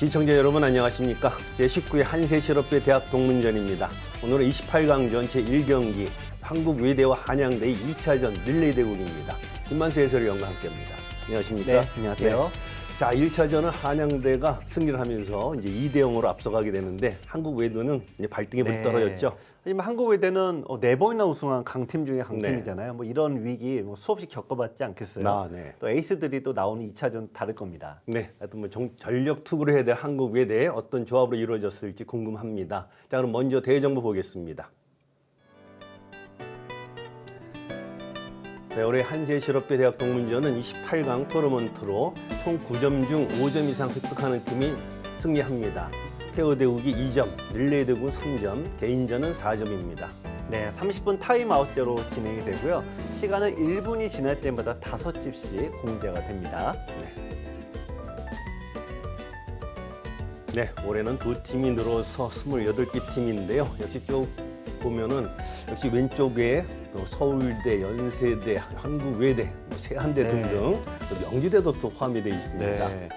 시청자 여러분 안녕하십니까? 제19회 한세실업회 대학 동문전입니다. 오늘은 28강전 제1경기 한국외대와 한양대의 2차전 릴레이 대국입니다. 김만수 해설위원과 함께합니다. 안녕하십니까? 네, 안녕하세요. 네. 자, 1차전은 한양대가 승리를 하면서 이제 2대 0으로 앞서가게 되는데 한국외대는 이제 발등에 불 떨어졌죠. 하지만 한국외대는 4번이나 우승한 강팀 중에 강팀이잖아요. 뭐 이런 위기 수없이 겪어봤지 않겠어요. 네. 또 에이스들이 또 나오는 2차전 다를 겁니다. 네, 하여튼 뭐 전력 투구를 해야 될 한국외대 어떤 조합으로 이루어졌을지 궁금합니다. 자, 그럼 먼저 대정부 보겠습니다. 네, 올해 한세실업회 대학 동문전은 28강 토너먼트로 총 9점 중 5점 이상 획득하는 팀이 승리합니다. 페어 대국이 2점, 릴레이 대국은 3점, 개인전은 4점입니다. 네, 30분 타임아웃제로 진행이 되고요. 시간은 1분이 지날 때마다 5집씩 공개가 됩니다. 네, 올해는 두 팀이 늘어서 28개 팀인데요. 역시 쭉 보면은 역시 왼쪽에 또 서울대, 연세대, 한국외대, 세한대 등등 또 명지대도 또 포함이 되어 있습니다. 네.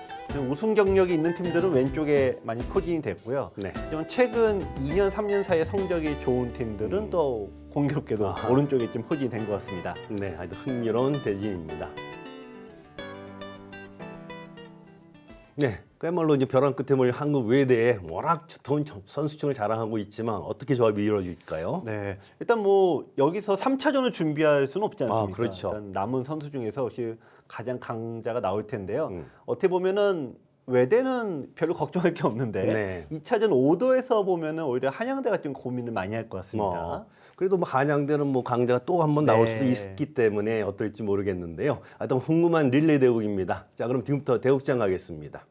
우승 경력이 있는 팀들은 왼쪽에 많이 포진이 됐고요. 네. 하지만 최근 2년, 3년 사이에 성적이 좋은 팀들은 또 공교롭게도 오른쪽에 좀 포진이 된 것 같습니다. 네, 아주 흥미로운 대진입니다. 네, 그야말로 이제 벼랑 끝에 몰린 한국 외대에 워낙 좋은 선수층을 자랑하고 있지만 어떻게 조합이 이루어질까요? 네, 일단 뭐 여기서 3차전을 준비할 수는 없지 않습니까? 그렇죠. 일단 남은 선수 중에서 혹시 가장 강자가 나올 텐데요. 어떻게 보면은 외대는 별로 걱정할 게 없는데 네. 2차전 오더에서 보면은 오히려 한양대가 좀 고민을 많이 할 것 같습니다. 그래도 뭐 한양대는 뭐 강자가 또 한 번 나올 수도 네. 있기 때문에 어떨지 모르겠는데요. 하여튼 궁금한 릴레이 대국입니다. 자, 그럼 지금부터 대국장 가겠습니다.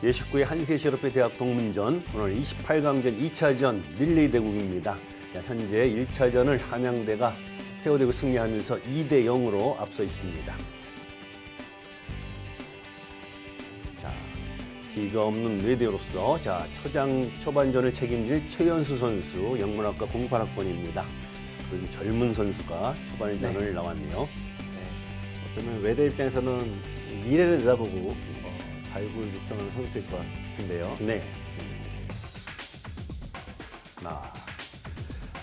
제19회 한세실업회 대학 동문전 오늘 28강전 2차전 릴레이 대국입니다. 자, 현재 1차전을 한양대가 페어 대국 승리하면서 2대 0으로 앞서 있습니다. 자, 기가 없는 외대로서 초반전을 책임질 최연수 선수 영문학과 08학번입니다. 그리고 젊은 선수가 초반전을 나왔네요. 네. 어쩌면 외대 입장에서는 미래를 내다보고 발굴 육성하는 선수일 것 같은데요. 네.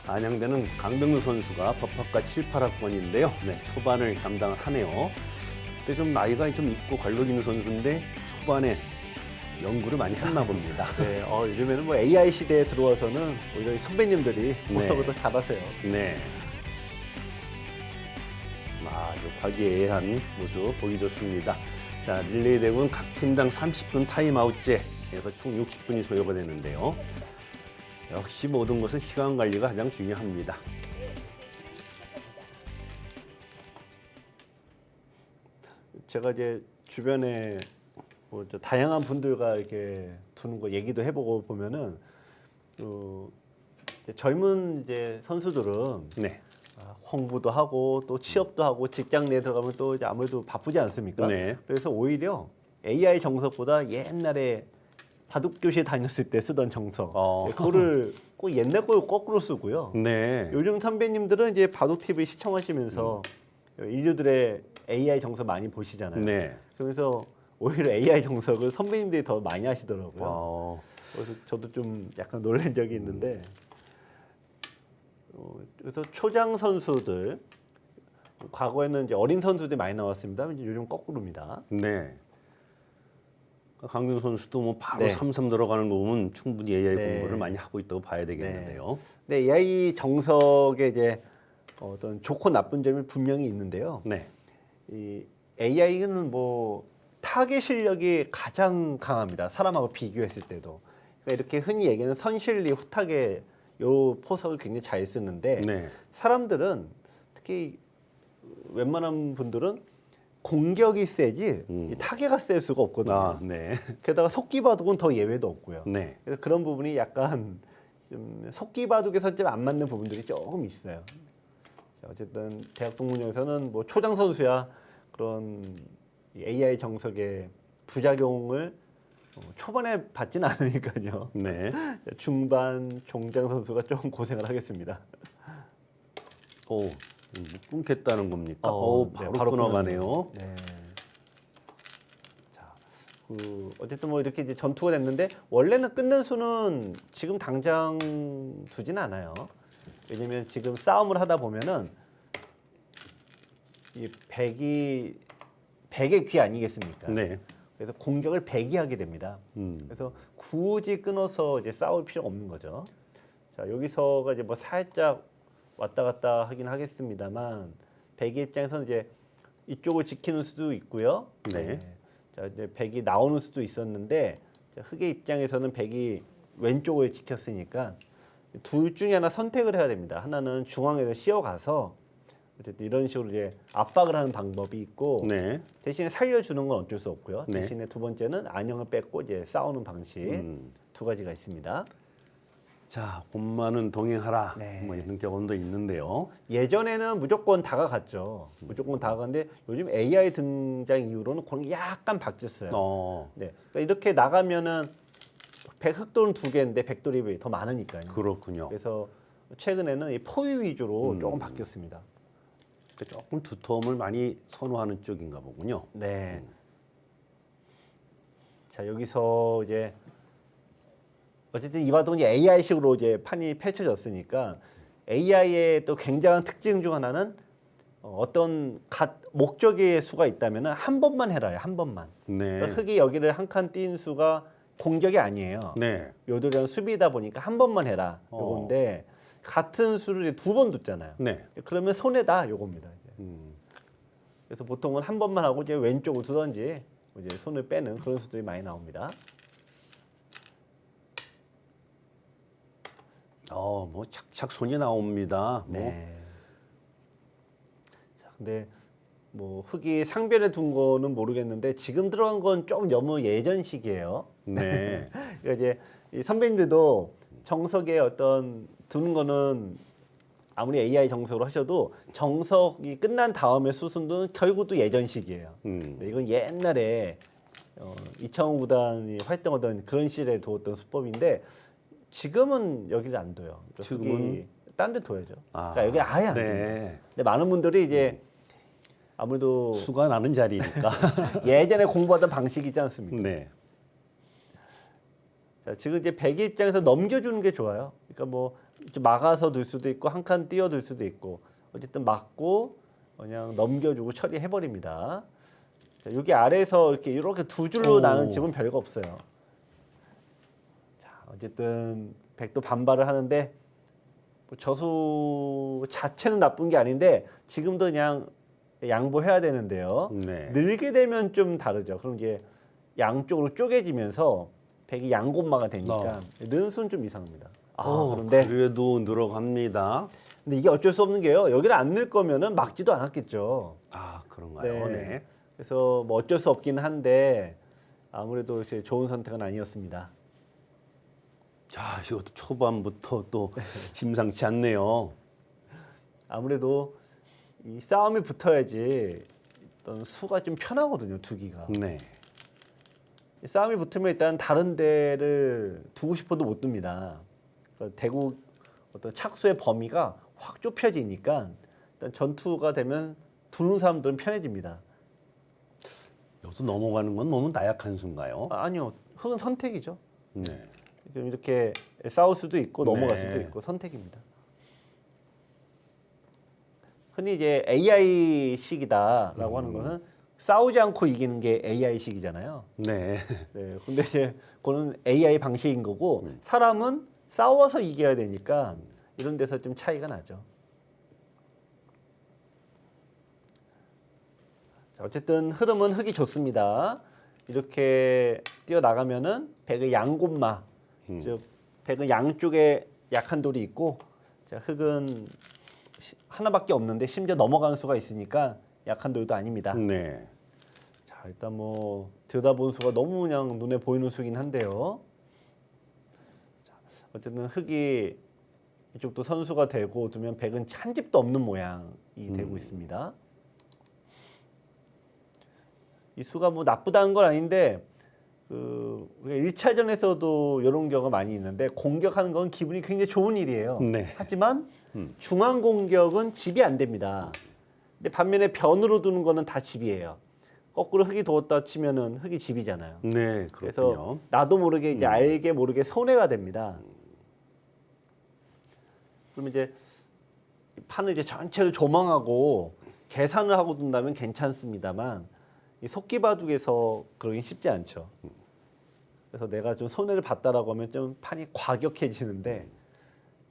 한양대는 강병우 선수가 법학과 7, 8학번인데요. 네, 초반을 담당을 하네요. 근데 좀 나이가 좀 있고 관록 있는 선수인데 초반에 연구를 많이 했나 봅니다. 네, 요즘에는 뭐 AI 시대에 들어와서는 오히려 선배님들이 모습을 더 잘하세요. 네. 아주 화기애애한 모습 보기 좋습니다. 자, 릴레이 대국은 각 팀당 30분 타임아웃제에서 총 60분이 소요가 되는데요. 역시 모든 것은 시간 관리가 가장 중요합니다. 제가 이제 주변에 다양한 분들과 이렇게 두는 거 얘기도 해보고 보면은 젊은 이제 선수들은 네. 홍보도 하고 또 취업도 하고 직장 내에 들어가면 또 이제 아무래도 바쁘지 않습니까? 네. 그래서 오히려 AI 정석보다 옛날에 바둑교실 다녔을 때 쓰던 정석 그거를 꼭 옛날 걸 거꾸로 쓰고요. 네. 요즘 선배님들은 이제 바둑 TV 시청하시면서 인류들의 AI 정석 많이 보시잖아요. 네. 그래서 오히려 AI 정석을 선배님들이 더 많이 하시더라고요. 그래서 저도 좀 약간 놀란 적이 있는데 그래서 초장 선수들 과거에는 이제 어린 선수들이 많이 나왔습니다. 이제 요즘 거꾸로입니다. 네. 강병우 선수도 뭐 바로 네. 3-3 들어가는 거 보면 충분히 AI 네. 공부를 많이 하고 있다고 봐야 되겠는데요. 네, AI 정석에 이제 어떤 좋고 나쁜 점이 분명히 있는데요. 네. 이 AI는 뭐 타겟 실력이 가장 강합니다. 사람하고 비교했을 때도. 그러니까 이렇게 흔히 얘기하는 선실리, 후타겟 요 포석을 굉장히 잘 쓰는데 네. 사람들은 특히 웬만한 분들은 공격이 세지 이 타겟가 셀 수가 없거든요. 네. 게다가 속기바둑은 더 예외도 없고요. 네. 그래서 그런 부분이 약간 좀 속기바둑에서 좀 안 맞는 부분들이 조금 있어요. 어쨌든 대학 동문회에서는 뭐 초장 선수야 그런 AI 정석의 부작용을 초반에 받지는 않으니까요. 네. 중반 종장 선수가 좀 고생을 하겠습니다. 오, 끊겠다는 겁니까? 네, 바로 끊어가네요. 네. 자, 어쨌든 뭐 이렇게 이제 전투가 됐는데 원래는 끊는 수는 지금 당장 두진 않아요. 왜냐면 지금 싸움을 하다 보면은 이 백의 귀 아니겠습니까? 네. 그래서 공격을 백이 하게 됩니다. 그래서 굳이 끊어서 이제 싸울 필요 없는 거죠. 자, 여기서가 이제 뭐 살짝 왔다 갔다 하긴 하겠습니다만 백의 입장에서는 이제 이쪽을 지키는 수도 있고요. 네. 자, 이제 백이 나오는 수도 있었는데 자, 흑의 입장에서는 백이 왼쪽을 지켰으니까 둘 중에 하나 선택을 해야 됩니다. 하나는 중앙에서 씌어가서 어쨌든 이런 식으로 이제 압박을 하는 방법이 있고 네. 대신에 살려주는 건 어쩔 수 없고요. 네. 대신에 두 번째는 안형을 뺏고 이제 싸우는 방식 두 가지가 있습니다. 자, 곰마는 동행하라. 네. 뭐 이런 경험도 있는데요. 예전에는 무조건 다가갔죠. 무조건 다가갔는데 요즘 AI 등장 이후로는 그런 게 약간 바뀌었어요. 네, 그러니까 이렇게 나가면은 흑돌은 두 개인데 백돌이 더 많으니까요. 그렇군요. 그래서 최근에는 이 포위 위주로 조금 바뀌었습니다. 조금 두터움을 많이 선호하는 쪽인가 보군요. 네. 자, 여기서 이제 어쨌든 이 바둑은 이제 AI식으로 이제 판이 펼쳐졌으니까 AI의 또 굉장한 특징 중 하나는 어떤 목적의 수가 있다면은 한 번만 해라요. 한 번만. 네. 그러니까 흑이 여기를 한 칸 띈 수가 공격이 아니에요. 네. 요도리는 수비다 보니까 한 번만 해라. 요건데 같은 수를 두 번 뒀잖아요. 네. 그러면 손해다 요겁니다. 이제. 그래서 보통은 한 번만 하고 이제 왼쪽을 두던지 이제 손을 빼는 그런 수들이 많이 나옵니다. 뭐 착착 손이 나옵니다. 네. 자, 근데 뭐 흑이 상변에 둔 거는 모르겠는데 지금 들어간 건 좀 너무 예전식이에요. 네. 그러니까 이제 이 선배님들도 정석에 어떤 두는 거는 아무리 AI 정석으로 하셔도 정석이 끝난 다음에 수순도 결국도 예전식이에요. 근데 이건 옛날에 이창호 구단이 활동하던 그런 시절에 두었던 수법인데 지금은 여기를 안 둬요. 지금은 딴 데 둬야죠. 그러니까 여기 아예 안 네. 둬요. 근데 많은 분들이 이제 아무래도 수가 나는 자리니까. 예전에 공부하던 방식이 있지 않습니까? 네. 자, 지금 이제 백의 입장에서 넘겨주는 게 좋아요. 그러니까 뭐 좀 막아서 둘 수도 있고 한 칸 띄어둘 수도 있고 어쨌든 막고 그냥 넘겨주고 처리해버립니다. 자, 여기 아래에서 이렇게 두 줄로 나는 집은 별거 없어요. 자, 어쨌든 백도 반발을 하는데 뭐 저수 자체는 나쁜 게 아닌데 지금도 그냥 양보해야 되는데요. 네. 늘게 되면 좀 다르죠. 그럼 이제 양쪽으로 쪼개지면서 백이 양곰마가 되니까 느는 수는 좀 이상합니다. 그런데 그래도 늘어갑니다. 근데 이게 어쩔 수 없는 게요. 여기를 안 넣을 거면은 막지도 않았겠죠. 그런가요? 네. 그래서 뭐 어쩔 수 없긴 한데 아무래도 좋은 선택은 아니었습니다. 자, 이것도 초반부터 또 심상치 않네요. 아무래도 이 싸움이 붙어야지 어떤 수가 좀 편하거든요. 두기가. 네. 이 싸움이 붙으면 일단 다른 데를 두고 싶어도 못 둡니다. 그러니까 대구 어떤 착수의 범위가 확 좁혀지니까 일단 전투가 되면 두는 사람들은 편해집니다. 여기서 넘어가는 건 너무 나약한 수인가요? 아니요, 흑은 선택이죠. 네. 그럼 이렇게 싸울 수도 있고 넘어갈 네. 수도 있고 선택입니다. 흔히 이제 AI식이다라고 하는 것은 싸우지 않고 이기는 게 AI식이잖아요. 네. 네, 근데 이제 그거는 AI 방식인 거고 사람은 싸워서 이겨야 되니까 이런 데서 좀 차이가 나죠. 자, 어쨌든 흐름은 흑이 좋습니다. 이렇게 뛰어나가면은 백의 양곰마, 즉 백은 양쪽에 약한 돌이 있고 자, 흑은 하나밖에 없는데 심지어 넘어가는 수가 있으니까 약한 돌도 아닙니다. 네. 자, 일단 뭐 들여다본 수가 너무 그냥 눈에 보이는 수긴 한데요. 자, 어쨌든 흑이 이쪽도 선수가 되고 두면 백은 한 집도 없는 모양이 되고 있습니다. 이 수가 뭐 나쁘다는 건 아닌데 우리가 1차전에서도 이런 경우가 많이 있는데 공격하는 건 기분이 굉장히 좋은 일이에요. 네. 하지만 중앙 공격은 집이 안 됩니다. 근데 반면에 변으로 두는 거는 다 집이에요. 거꾸로 흙이 도었다 치면은 흙이 집이잖아요. 네, 그래서 그렇군요. 나도 모르게 이제 알게 모르게 손해가 됩니다. 그러면 이제 판을 이제 전체를 조망하고 계산을 하고 둔다면 괜찮습니다만 이 속기바둑에서 그러긴 쉽지 않죠. 그래서 내가 좀 손해를 봤다라고 하면 좀 판이 과격해지는데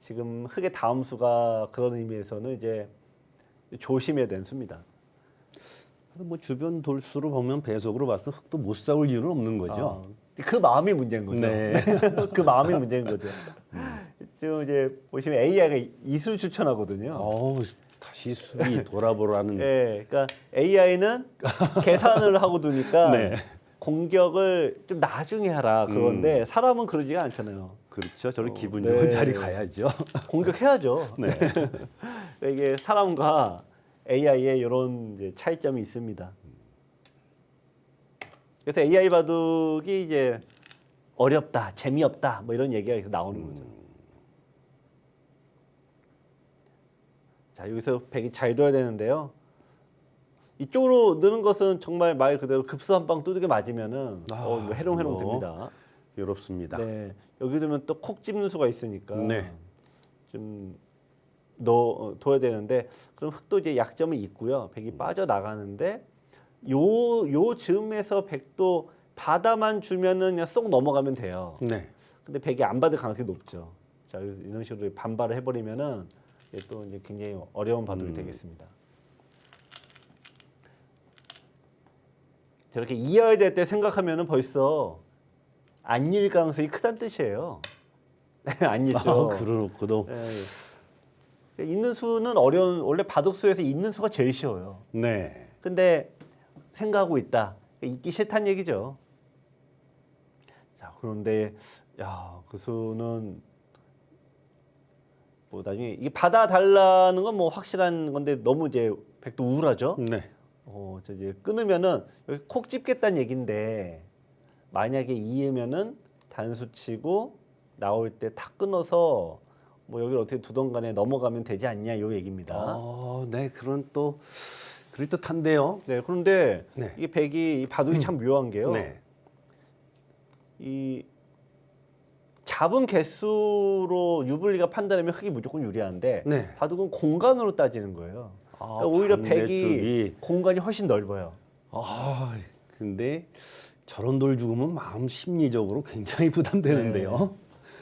지금 흙의 다음 수가 그런 의미에서는 이제 조심해야 되는 수입니다. 뭐 주변 돌수로 보면 배속으로 봐서 흙도 못 싸울 이유는 없는 거죠. 그 마음이 문제인 거죠. 네. 그 마음이 문제인 거죠. 지금 이제 보시면 AI가 이수를 추천하거든요. 다시 수비 돌아보라는. 네, 그러니까 AI는 계산을 하고 두니까 네. 공격을 좀 나중에 하라 그건데 사람은 그러지가 않잖아요. 그렇죠. 저는 기분 좋은 네. 자리 가야죠. 공격해야죠. 네. 그러니까 이게 사람과 AI의 이런 이제 차이점이 있습니다. 그래서 AI 바둑이 이제 어렵다, 재미없다, 뭐 이런 얘기가 계속 나오는 거죠. 자, 여기서 백이 잘 둬야 되는데요. 이쪽으로 느는 것은 정말 말 그대로 급수 한 방 두들겨 맞으면은 이거 해롱해롱 됩니다. 괴롭습니다. 네, 여기 두면 또 콕 집는 수가 있으니까 네. 좀 둬야 되는데 그럼 흙도 이제 약점이 있고요. 백이 빠져 나가는데 요 즈음에서 백도 받아만 주면은 그냥 쏙 넘어가면 돼요. 네. 근데 백이 안 받을 가능성이 높죠. 자, 이런 식으로 반발을 해버리면은 또 이제 굉장히 어려운 바둑이 되겠습니다. 저렇게 이어야 될 때 생각하면은 벌써 안 이길 가능성이 크다는 뜻이에요. 안 읽죠. 그렇고도. 네. 있는 수는 어려운 원래 바둑수에서 있는 수가 제일 쉬워요. 네. 근데 생각하고 있다. 있기 싫다는 얘기죠. 자, 그런데 그 수는 뭐 나중에 이게 받아 달라는 건 뭐 확실한 건데 너무 이제 백도 우울하죠. 네. 저 이제 끊으면은 여기 콕 집겠다는 얘긴데 만약에 이으면은 단수 치고 나올 때 탁 끊어서 뭐 여기를 어떻게 두던 간에 넘어가면 되지 않냐 요 얘기입니다. 네, 그런 또 그럴듯한데요. 네, 그런데 네. 이게 백이 이 바둑이 참 묘한 게요. 네. 이 잡은 개수로 유불리가 판단하면 흙이 무조건 유리한데 네. 바둑은 공간으로 따지는 거예요. 그러니까 오히려 백이 반대쪽이. 공간이 훨씬 넓어요. 근데 저런 돌 죽으면 마음 심리적으로 굉장히 부담되는데요.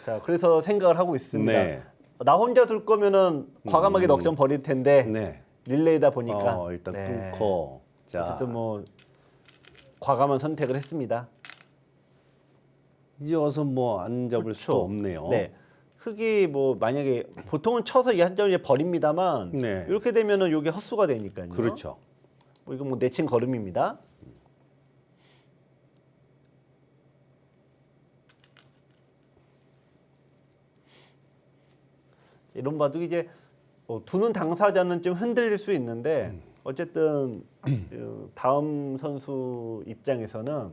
자, 그래서 생각을 하고 있습니다. 네. 나 혼자 둘 거면은 과감하게 넉 점 버릴 텐데 네. 릴레이다 보니까 일단 네. 끊고. 자, 어쨌든 뭐 과감한 선택을 했습니다. 이어서 뭐 안 잡을 그렇죠. 수도 없네요. 네. 흙이 뭐 만약에 보통은 쳐서 이 한 점을 버립니다만 네. 이렇게 되면은 이게 헛수가 되니까요. 그렇죠. 뭐 이건 뭐 내친 걸음입니다. 이런 바둑이 이제 두는 당사자는 좀 흔들릴 수 있는데 어쨌든 다음 선수 입장에서는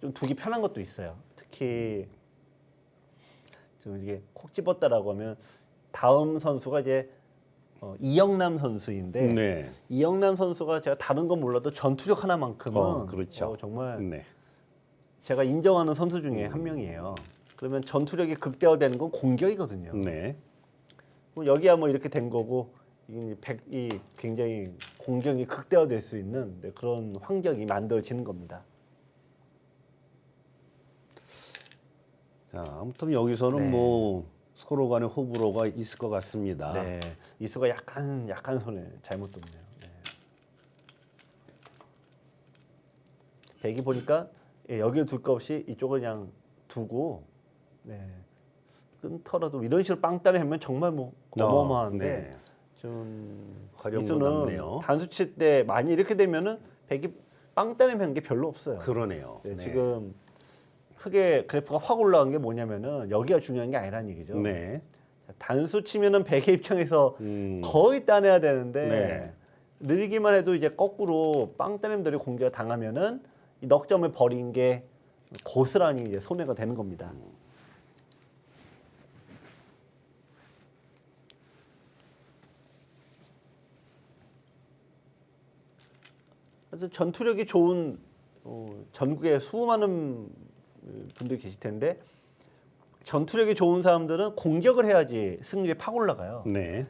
좀 두기 편한 것도 있어요. 특히 좀 이게 콕 집었다라고 하면 다음 선수가 이제 이영남 선수인데 네. 이영남 선수가 제가 다른 건 몰라도 전투력 하나만큼은 그렇죠. 정말 네. 제가 인정하는 선수 중에 한 명이에요. 그러면 전투력이 극대화되는 건 공격이거든요. 네. 그럼 여기야 뭐 이렇게 된 거고 이 백이 굉장히 공격이 극대화될 수 있는 그런 환경이 만들어지는 겁니다. 자, 아무튼 여기서는 네. 뭐 서로 간에 호불호가 있을 것 같습니다. 네, 이수가 약간 손에 잘못 뒀네요. 네. 백이 보니까 여기를 둘 거 없이 이쪽을 그냥 두고 끊더라도 이런 식으로 빵따를 하면 정말 뭐 어마어마한데 네. 좀 활용도 이수는 남네요. 단수 칠 때 많이 이렇게 되면은 백이 빵따내면 게 별로 없어요. 그러네요. 네, 네. 지금 흙의 그래프가 확 올라간 게 뭐냐면은 여기가 중요한 게 아니라는 얘기죠. 네. 자, 단수 치면은 백의 입장에서 음. 거의 따내야 되는데 네. 늘기만 해도 이제 거꾸로 빵 따냄들이 공격을 당하면은 이 넉점을 버린 게 고스란히 이제 손해가 되는 겁니다. 그래서 전투력이 좋은 전국에 수많은 분들이 계실 텐데 전투력이 좋은 사람들은 공격을 해야지 승률이 팍 올라가요. 네.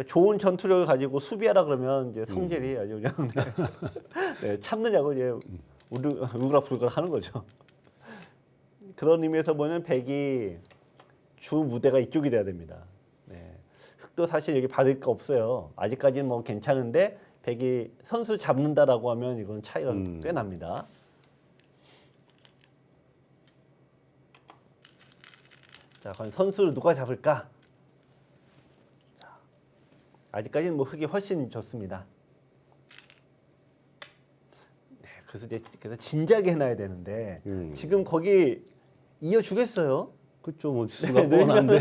좋은 전투력을 가지고 수비하라 그러면 이제 성질이 아주 그냥 네, 참느냐고 이제 우그락부그락 하는 거죠. 그런 의미에서 보면 백이 주 무대가 이쪽이 돼야 됩니다. 네. 흑도 사실 여기 받을 거 없어요. 아직까지는 뭐 괜찮은데 백이 선수 잡는다라고 하면 이건 차이가 꽤 납니다. 자, 과연 선수를 누가 잡을까? 자, 아직까지는 뭐 흑이 훨씬 좋습니다. 네, 그래서 진작에 해놔야 되는데 지금 거기 이어주겠어요? 그쵸, 뭐 수가 네, 뻔한데.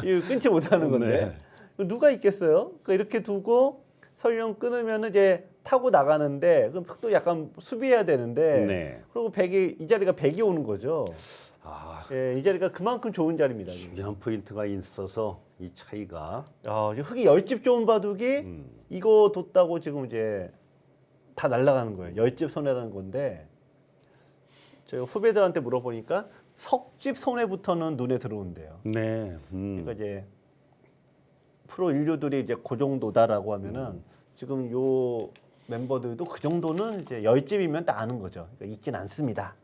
이거 끊지 못하는 건데 누가 있겠어요? 그러니까 이렇게 두고 설령 끊으면 이제 타고 나가는데 그럼 흑도 약간 수비해야 되는데 네. 그리고 백이 이 자리가 백이 오는 거죠. 아, 예, 이 자리가 그만큼 좋은 자리입니다. 지금. 중요한 포인트가 있어서 이 차이가. 지금 흑이 10집 좋은 바둑이 이거 뒀다고 지금 이제 다 날아가는 거예요. 10집 손해라는 건데 제가 후배들한테 물어보니까 석집 손해부터는 눈에 들어온대요. 네. 그러니까 이제 프로 인류들이 이제 그 정도다라고 하면은 지금 요 멤버들도 그 정도는 이제 10집이면 딱 아는 거죠. 그러니까 있진 않습니다.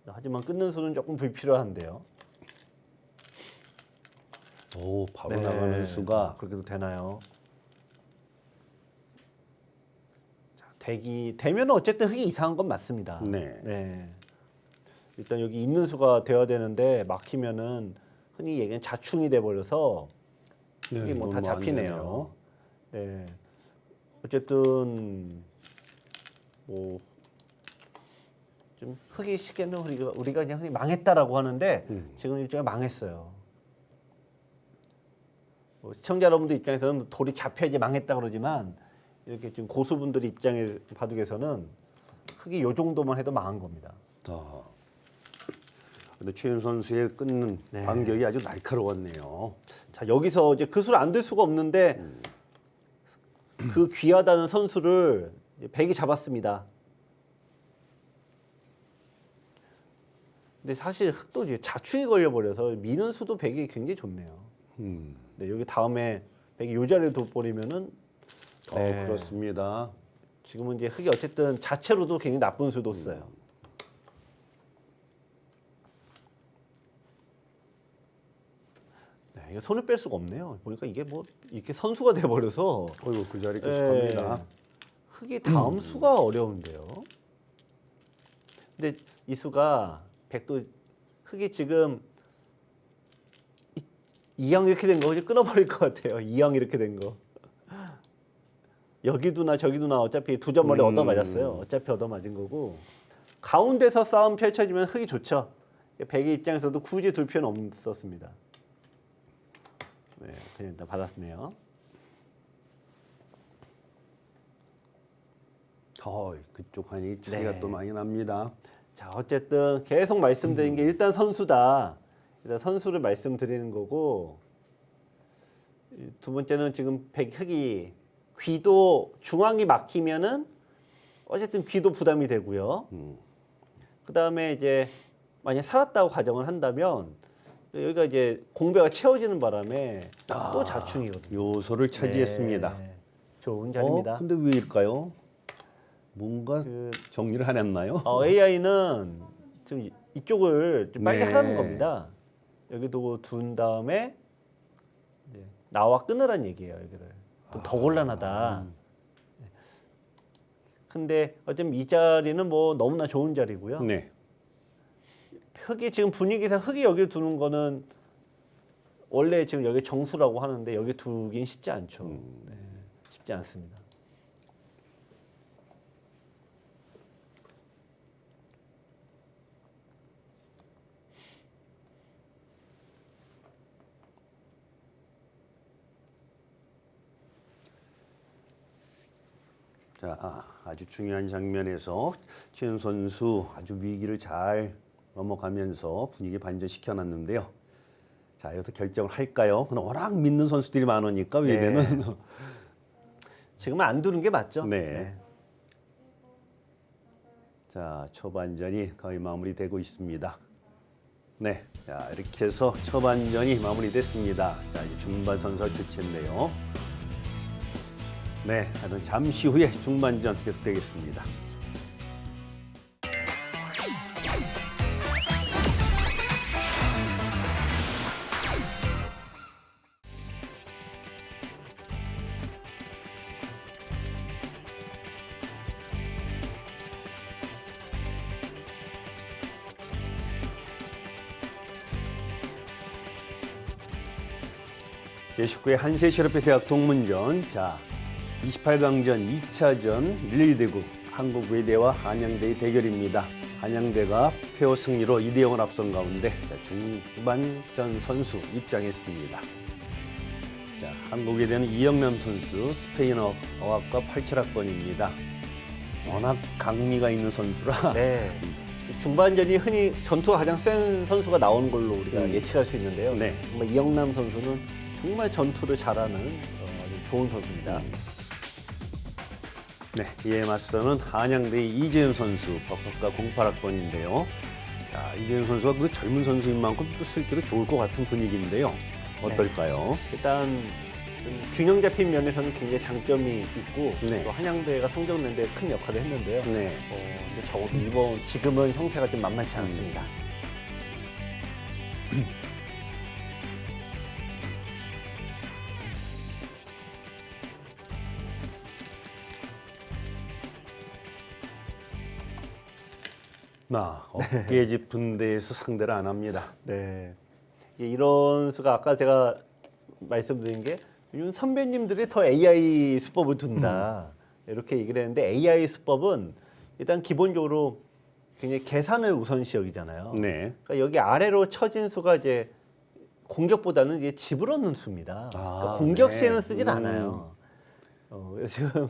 하지만 끊는 수는 조금 불필요한데요. 오, 바로 나가는 수가. 그렇게도 되나요? 자, 되면 어쨌든 흑이 이상한 건 맞습니다. 네. 일단 여기 있는 수가 되어야 되는데 막히면은 흔히 얘기하는 자충이 돼 버려서 흑이 뭐 다 이건 안 잡히네요. 되네요. 네. 어쨌든 뭐 좀 흑이 시계는 우리가 그냥 흔히 망했다라고 하는데 지금 일종의 망했어요. 뭐 시청자 여러분들 입장에서는 돌이 잡혀야지 망했다 그러지만 이렇게 지금 고수분들 입장에 바둑에서는 흑이 요 정도만 해도 망한 겁니다. 근데 최윤 선수의 끊는 반격이 아주 날카로웠네요. 자, 여기서 이제 그 수를 안 들 수가 없는데 그 귀하다는 선수를 이제 백이 잡았습니다. 근데 사실 흑도 이제 자충이 걸려버려서 미는 수도 백이 굉장히 좋네요. 네, 여기 다음에 백이 요 자리를 돋보리면은 그렇습니다. 지금은 이제 흑이 어쨌든 자체로도 굉장히 나쁜 수도 써요. 네, 이게 손을 뺄 수가 없네요. 보니까 이게 뭐 이렇게 선수가 돼버려서 어이구, 그 자리 계속합니다. 흑이 다음 수가 어려운데요. 근데 이 수가 백도 흑이 지금 이왕 이렇게 된 거 이제 끊어버릴 것 같아요. 이왕 이렇게 된 거. 여기도나 저기도나 어차피 두 점 머리 얻어맞았어요. 어차피 얻어맞은 거고 가운데서 싸움 펼쳐지면 흑이 좋죠. 백의 입장에서도 굳이 둘 필요는 없었습니다. 네, 그냥 일단 받았네요. 그쪽 한이 차이가 또 많이 납니다. 자, 어쨌든 계속 말씀드린 게 일단 선수다. 일단 선수를 말씀드리는 거고 두 번째는 지금 흑이 귀도 중앙이 막히면은 어쨌든 귀도 부담이 되고요. 그 다음에 이제 만약 살았다고 가정을 한다면 여기가 이제 공배가 채워지는 바람에 또 자충이거든요. 요소를 차지했습니다. 네, 좋은 자리입니다. 근데 왜일까요? 뭔가 정리를 안 했나요? AI는 지금 이쪽을 좀 빨리 네. 하라는 겁니다. 여기 두고 둔 다음에 이제 나와 끊으란 얘기예요. 여기를 좀 더 곤란하다. 네. 근데 어쨌든 이 자리는 뭐 너무나 좋은 자리고요. 네. 흑이 지금 분위기상 흑이 여기 두는 거는 원래 지금 여기 정수라고 하는데 여기 두긴 쉽지 않죠. 네, 쉽지 않습니다. 자, 아주 중요한 장면에서 최윤 선수 아주 위기를 잘 넘어가면서 분위기 반전시켜 놨는데요. 자, 여기서 결정을 할까요? 근데 워낙 믿는 선수들이 많으니까 외대는 지금은 안 두는 게 맞죠? 네. 자, 초반전이 거의 마무리되고 있습니다. 네, 자 이렇게 해서 초반전이 마무리됐습니다. 자, 이제 중반 선수가 교체인데요. 네, 하여튼 잠시 후에 중반전 계속되겠습니다. 제19회 한세시럽회 대학 동문전. 자, 28강전 2차전 릴리대구 한국외대와 한양대의 대결입니다. 한양대가 페어 승리로 2대0을 앞선 가운데 자, 중반전 선수 입장했습니다. 자, 한국외대는 이영남 선수 스페인 어학과 87학번입니다. 워낙 강미가 있는 선수라 네. 중반전이 흔히 전투가 가장 센 선수가 나오는 걸로 우리가 예측할 수 있는데요. 네. 정말 이영남 선수는 정말 전투를 잘하는 아주 좋은 선수입니다. 네, 이에 맞서는 한양대의 이재현 선수 법학과 08학번인데요. 자, 이재현 선수가 그 젊은 선수인 만큼 또 실제로 좋을 것 같은 분위기인데요. 어떨까요? 일단 좀 균형 잡힌 면에서는 굉장히 장점이 있고 네. 또 한양대가 성적 내는 데 큰 역할을 했는데요. 네. 근데 적어도 지금은 형세가 좀 만만치 않습니다. 어깨 짚은 데에서 상대를 안 합니다. 네. 이런 수가 아까 제가 말씀드린 게 요즘 선배님들이 더 AI 수법을 둔다. 이렇게 얘기를 했는데 AI 수법은 일단 기본적으로 굉장히 계산을 우선시 여기잖아요. 네. 그러니까 여기 아래로 쳐진 수가 이제 공격보다는 이제 집어넣는 수입니다. 그러니까 공격 네. 시에는 쓰진 않아요. 지금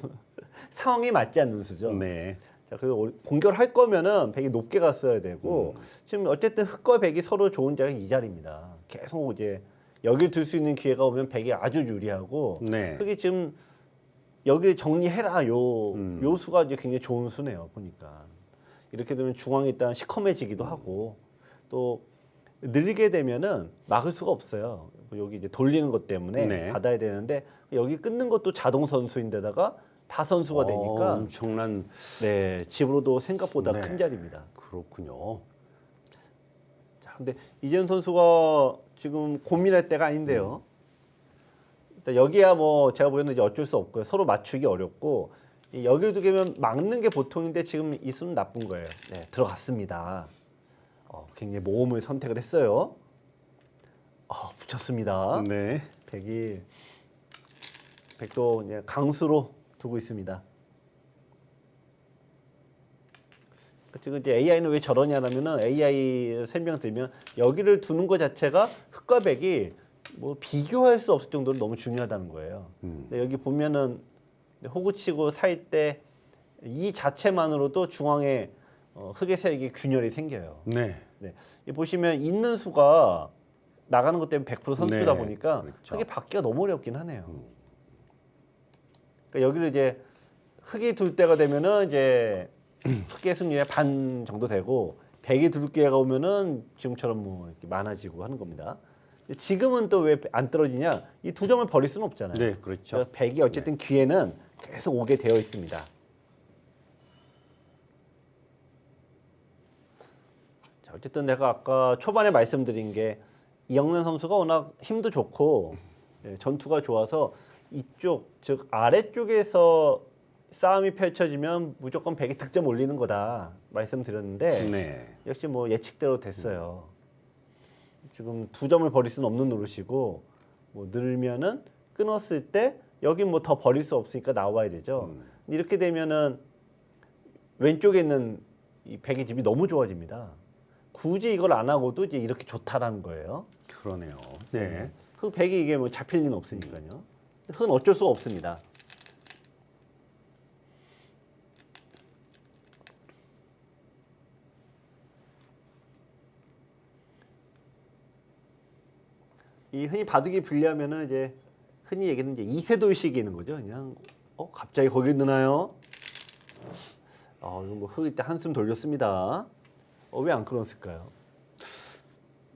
상황이 맞지 않는 수죠. 네. 자, 그리고 공격을 할 거면은 백이 높게 갔어야 되고 지금 어쨌든 흑과 백이 서로 좋은 자리가 이 자리입니다. 계속 이제 여기를 둘 수 있는 기회가 오면 백이 아주 유리하고 네. 흑이 지금 여기를 정리해라 요 수가 이제 굉장히 좋은 수네요 보니까 이렇게 되면 중앙이 일단 시커매지기도 하고 또 늘게 되면은 막을 수가 없어요. 여기 이제 돌리는 것 때문에 네. 받아야 되는데 여기 끊는 것도 자동 선수인데다가 다 선수가 되니까 엄청난. 네, 집으로도 생각보다 네. 큰 자리입니다. 그렇군요. 자, 근데 이재현 선수가 지금 고민할 때가 아닌데요. 일단 여기야 뭐 제가 보기에는 이제 어쩔 수 없고요. 서로 맞추기 어렵고 여기를 두게 되면 막는 게 보통인데 지금 이 수는 나쁜 거예요. 네, 들어갔습니다. 굉장히 모험을 선택을 했어요. 붙였습니다. 네. 백도 이제 강수로 두고 있습니다. 지금 이제 AI는 왜 저러냐면은 AI를 설명드리면 여기를 두는 것 자체가 흑과 백이 뭐 비교할 수 없을 정도로 너무 중요하다는 거예요. 근데 여기 보면은 호구치고 살 때 이 자체만으로도 중앙에 흑의 세력이 균열이 생겨요. 네. 네. 이 보시면 있는 수가 나가는 것 때문에 100% 선수다 네, 보니까 그렇죠. 흑이 받기가 너무 어렵긴 하네요. 그러니까 여기를 이제 흑이 둘 때가 되면은 이제 흑의 승리의 반 정도 되고 백이 둘 기회가 오면은 지금처럼 뭐 이렇게 많아지고 하는 겁니다. 지금은 또 왜 안 떨어지냐? 이 두 점을 버릴 수는 없잖아요. 네, 그렇죠. 그래서 백이 어쨌든 기회는 계속 오게 되어 있습니다. 자, 어쨌든 내가 아까 초반에 말씀드린 게 이영란 선수가 워낙 힘도 좋고 전투가 좋아서 이쪽 즉 아래쪽에서 싸움이 펼쳐지면 무조건 백이 득점 올리는 거다 말씀드렸는데 네. 역시 뭐 예측대로 됐어요. 지금 두 점을 버릴 수는 없는 노릇이고 뭐 늘면은 끊었을 때 여긴 뭐 더 버릴 수 없으니까 나와야 되죠. 이렇게 되면은 왼쪽에 있는 이 백의 집이 너무 좋아집니다. 굳이 이걸 안 하고도 이제 이렇게 좋다라는 거예요. 그러네요. 네. 흑 백이 이게 뭐 잡힐 리는 없으니까요. 흑은 어쩔 수가 없습니다. 이 흔히 바둑이 불리하면은 이제 흔히 얘기하는 이제 이세돌식이 있는 거죠. 그냥 갑자기 거기 드나요? 이거 뭐 흙 일단 한숨 돌렸습니다. 왜 안 끊었을까요?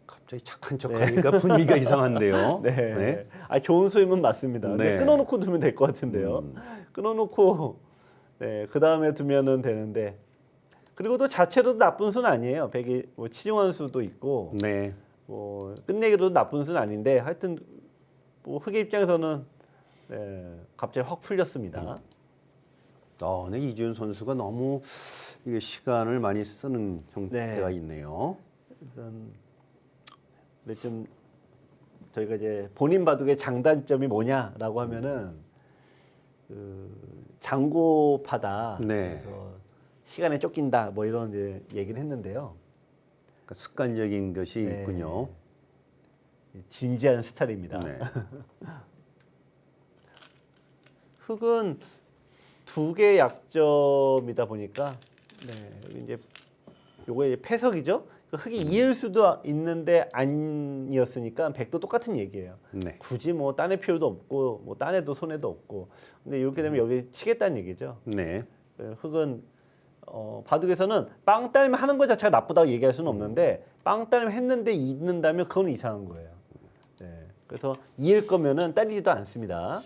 갑자기 착한 척하니까 분위기가 이상한데요. 네. 좋은 수임은 맞습니다. 근데 네. 끊어놓고 두면 될 것 같은데요. 끊어놓고 그 다음에 두면은 되는데 그리고 또 자체로도 나쁜 수는 아니에요. 백이 뭐 치중한 수도 있고 네. 뭐 끝내기로도 나쁜 수는 아닌데 하여튼 뭐 흑의 입장에서는 갑자기 확 풀렸습니다. 네, 이지훈 선수가 너무 이게 시간을 많이 쓰는 형태가 네. 있네요. 근데 좀 저희가 이제 본인 바둑의 장단점이 뭐냐라고 하면은 장고파다. 네. 그래서 시간에 쫓긴다. 뭐 이런 이제 얘기를 했는데요. 그러니까 습관적인 것이 네. 있군요. 진지한 스타일입니다. 네. 흑은 두 개 약점이다 보니까 여기 이제 요거 패석이죠. 흑이 이을 수도 있는데 아니었으니까 백도 똑같은 얘기예요. 네. 굳이 뭐 따낼 필요도 없고 뭐 따내도 손해도 없고. 근데 이렇게 되면 여기 치겠다는 얘기죠. 네. 흑은 바둑에서는 빵 따내면 하는 것 자체가 나쁘다고 얘기할 수는 없는데 빵 따내면 했는데 잊는다면 그건 이상한 거예요. 그래서 이을 거면은 따리지도 않습니다.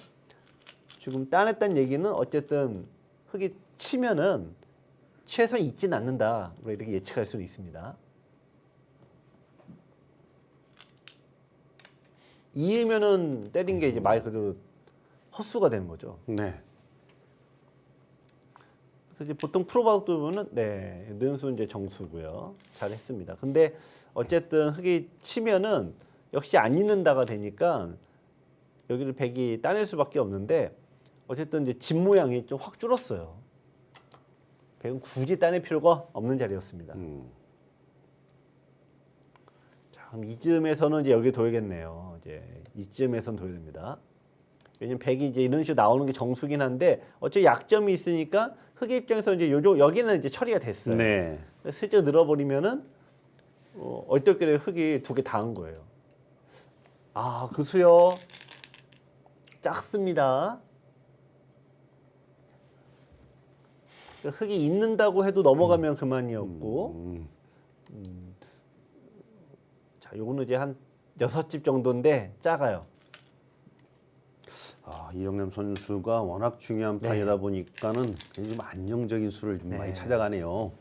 지금 따냈다는 얘기는 어쨌든 흑이 치면은 최소한 잊진 않는다. 이렇게 예측할 수는 있습니다. 이으면은 때린 게 이제 말 그대로 헛수가 되는 거죠. 네. 그래서 이제 보통 프로바둑도 보면은 는수 이제 정수고요. 잘했습니다. 근데 어쨌든 흑이 치면은 역시 안 잊는다가 되니까 여기를 백이 따낼 수밖에 없는데 어쨌든 이제 집 모양이 좀 확 줄었어요. 백은 굳이 따낼 필요가 없는 자리였습니다. 자, 그럼 이쯤에서는 이제 여기 둬야겠네요. 이제 이쯤에선 둬야 됩니다. 왜냐면 백이 이제 이런 식으로 나오는 게 정수긴 한데 어차피 약점이 있으니까 흑의 입장에서 이제 여기는 이제 처리가 됐어요. 네. 슬쩍 늘어버리면은 얼떨결에 흑이 두 개 다 한 거예요. 그 수요 작습니다. 흑이 있는다고 해도 넘어가면 그만이었고, 자, 요거는 이제 한 6집 정도인데 작아요. 이영남 선수가 워낙 중요한 판이다 보니까는 굉장히 좀 안정적인 수를 좀 많이 찾아가네요.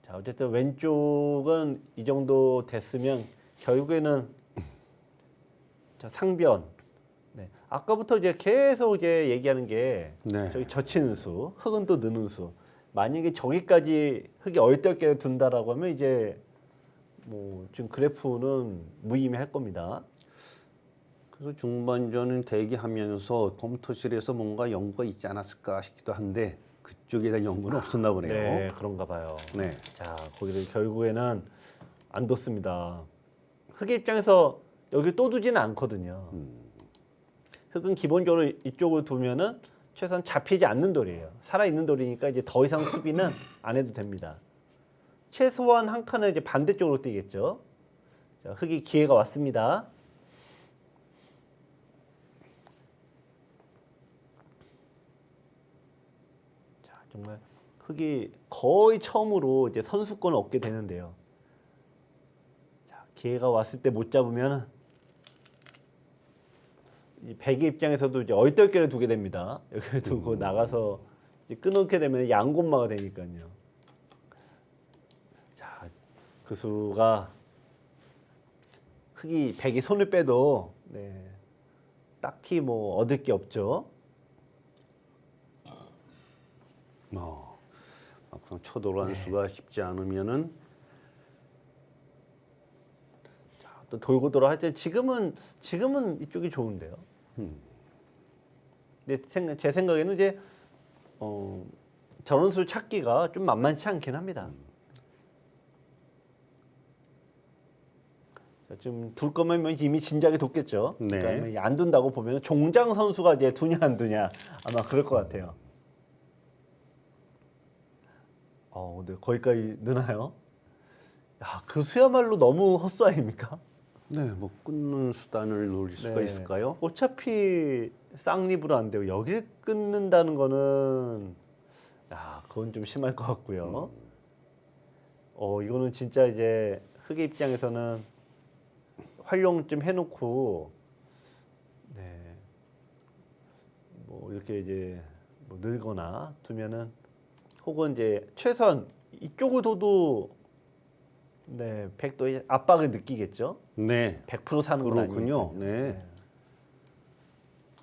자, 어쨌든 왼쪽은 이 정도 됐으면 결국에는 상변. 아까부터 이제 계속 이제 얘기하는 게 네. 저기 젖히는 수, 흑은 또 느는 수. 만약에 저기까지 흑이 얼떨결에 둔다라고 하면 이제 뭐 지금 그래프는 무의미할 겁니다. 그래서 중반전은 대기하면서 컴퓨터실에서 뭔가 연구가 있지 않았을까 싶기도 한데 그쪽에 대한 연구는 없었나 보네요. 네, 그런가 봐요. 네. 자, 거기를 결국에는 안 뒀습니다. 흑의 입장에서 여기 또 두지는 않거든요. 흑은 기본적으로 이쪽을 두면은 최소한 잡히지 않는 돌이에요. 살아있는 돌이니까 이제 더 이상 수비는 안 해도 됩니다. 최소한 한 칸은 이제 반대쪽으로 뛰겠죠. 자, 흑이 기회가 왔습니다. 자, 정말 흑이 거의 처음으로 이제 선수권을 얻게 되는데요. 자, 기회가 왔을 때 못 잡으면 이 백의 입장에서도 이제 얼떨결에 두게 됩니다. 여기 두고 나가서 이제 끊게 되면 양곤마가 되니까요. 자, 그 수가 흑이 백이 손을 빼도 딱히 뭐 얻을 게 없죠. 막상 쳐돌아간 수가 쉽지 않으면은 또 돌고 돌아 할 때 지금은 이쪽이 좋은데요. 근데 제 생각에는 이제 저런 수 찾기가 좀 만만치 않긴 합니다. 자, 지금 둘 거면 이미 진작에 뒀겠죠. 네. 그러니까 안 둔다고 보면 종장 선수가 이제 두냐 안 두냐 아마 그럴 것 같아요. 근데 거기까지 느나요? 야, 그 수야말로 너무 헛수 아닙니까? 네, 뭐 끊는 수단을 노릴 수가 네. 있을까요? 어차피 쌍립으로 안 되고 여길 끊는다는 거는 야, 그건 좀 심할 것 같고요. 이거는 진짜 이제 흑의 입장에서는 활용 좀 해놓고 네, 뭐 이렇게 이제 뭐 늘거나 두면은 혹은 이제 최소한 이쪽을 둬도 네, 100도의 압박을 느끼겠죠. 네, 100% 사는 건 그렇군요. 아니니까요. 네.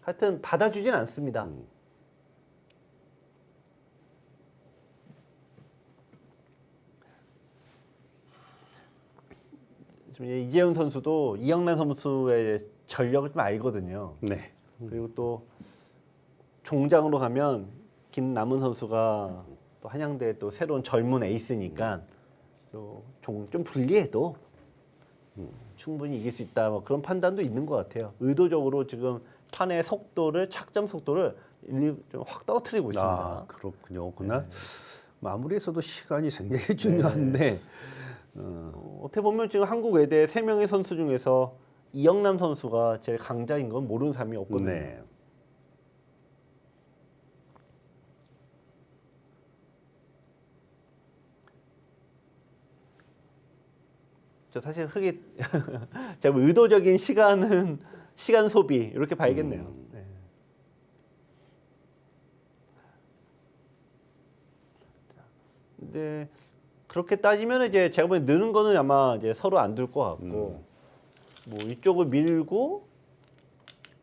하여튼 받아주진 않습니다. 좀 이제 이재훈 선수도 이영란 선수의 전력을 좀 알거든요. 네. 그리고 또 종장으로 가면 김남은 선수가 또 한양대 또 새로운 젊은 에이스니까 또 좀 불리해도 충분히 이길 수 있다 뭐 그런 판단도 있는 것 같아요. 의도적으로 지금 판의 속도를 착점 속도를 좀 확 떨어뜨리고 있습니다. 아, 그렇군요. 그날 마무리에서도 시간이 굉장히 중요한데 어떻게 보면 지금 한국 외대 3명의 선수 중에서 이영남 선수가 제일 강자인 건 모르는 사람이 없거든요. 네. 저 사실 흑이 제가 의도적인 시간 소비 이렇게 봐야겠네요. 네. 근데 그렇게 따지면 이제 제가 보기엔 느는 거는 아마 이제 서로 안 둘 것 같고 뭐 이쪽을 밀고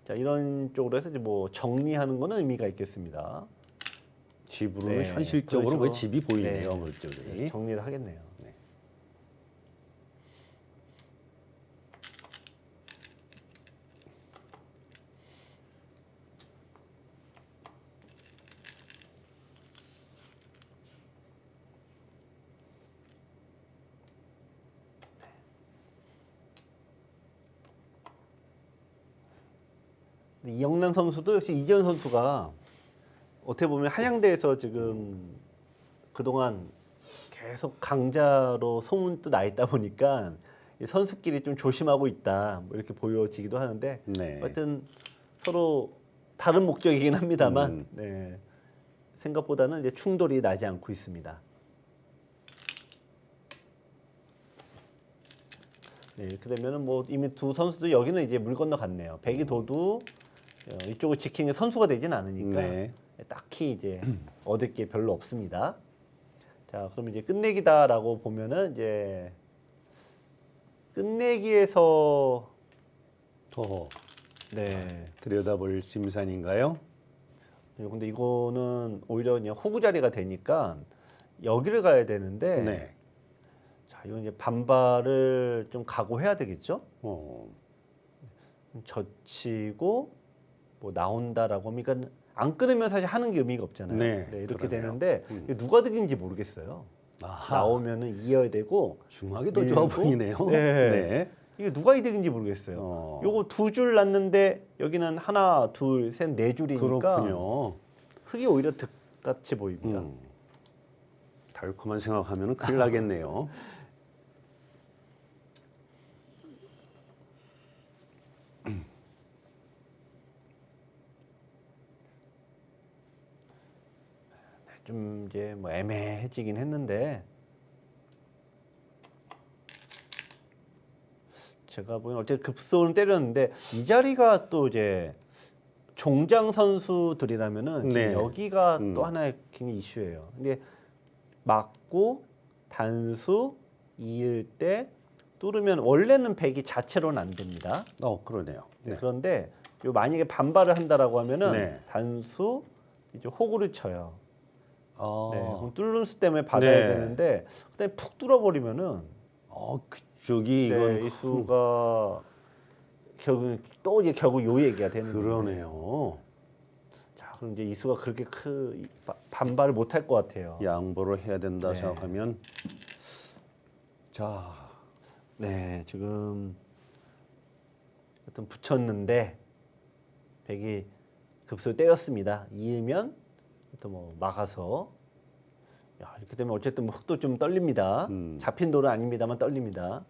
자 이런 쪽으로 해서 이제 뭐 정리하는 거는 의미가 있겠습니다. 집으로는 네, 현실적으로 그렇죠. 거의 집이 보이네요. 네. 물적이. 정리를 하겠네요. 네. 근데 이영남 선수도 역시 이재훈 선수가 어떻게 보면 한양대에서 지금 그동안 계속 강자로 소문도 나 있다 보니까 이 선수끼리 좀 조심하고 있다 뭐 이렇게 보여지기도 하는데 네. 하여튼 서로 다른 목적이긴 합니다만 네, 생각보다는 이제 충돌이 나지 않고 있습니다. 네, 이렇게 되면은 뭐 이미 두 선수도 여기는 이제 물 건너 갔네요. 백이 둬도 이쪽을 지키는 게 선수가 되진 않으니까 네. 딱히 이제 얻을 게 별로 없습니다. 자, 그럼 이제 끝내기다라고 보면은 이제 끝내기에서 더 네. 들여다볼 심산인가요? 근데 이거는 오히려 그냥 호구 자리가 되니까 여기를 가야 되는데 네. 자, 이건 이제 반발을 좀 각오해야 되겠죠? 어. 젖히고 뭐 나온다라고 하면 그러니까 안 끊으면 사실 하는 게 의미가 없잖아요. 네, 이렇게 그러네요. 되는데 이게 누가 득인지 모르겠어요. 아하. 나오면은 이어야 되고 중하게 더 좋아 밀고, 보이네요. 네. 이게 누가 이득인지 모르겠어요. 요거 2줄 났는데 여기는 하나, 둘, 셋, 네 줄이니까 그렇군요. 흑이 오히려 득같이 보입니다. 달콤한 생각하면 큰일 나겠네요. 좀 이제 뭐 애매해지긴 했는데 제가 보기엔 어쨌든 급소는 때렸는데 이 자리가 또 이제 종장 선수들이라면은 네. 여기가 또 하나의 굉장히 이슈예요. 근데 맞고 단수 이을 때 뚫으면 원래는 백이 자체로는 안 됩니다. 그러네요. 네. 그런데 요 만약에 반발을 한다라고 하면은 네. 단수 이제 호구를 쳐요. 아, 네, 그럼 뚫는 수 때문에 받아야 네. 되는데 그다음에 푹 뚫어버리면은 그쪽이 네, 이건 이 수가 결국 요 얘기가 되는 거예요. 그러네요. 자, 그럼 이제 이 수가 그렇게 반발을 못 할 것 같아요. 양보를 해야 된다 네. 생각하면 자, 네, 지금 어떤 붙였는데 백이 급수를 때렸습니다. 이으면 또 뭐 막아서 야, 이렇게 되면 어쨌든 뭐 흙도 좀 떨립니다. 잡힌 돌은 아닙니다만 떨립니다.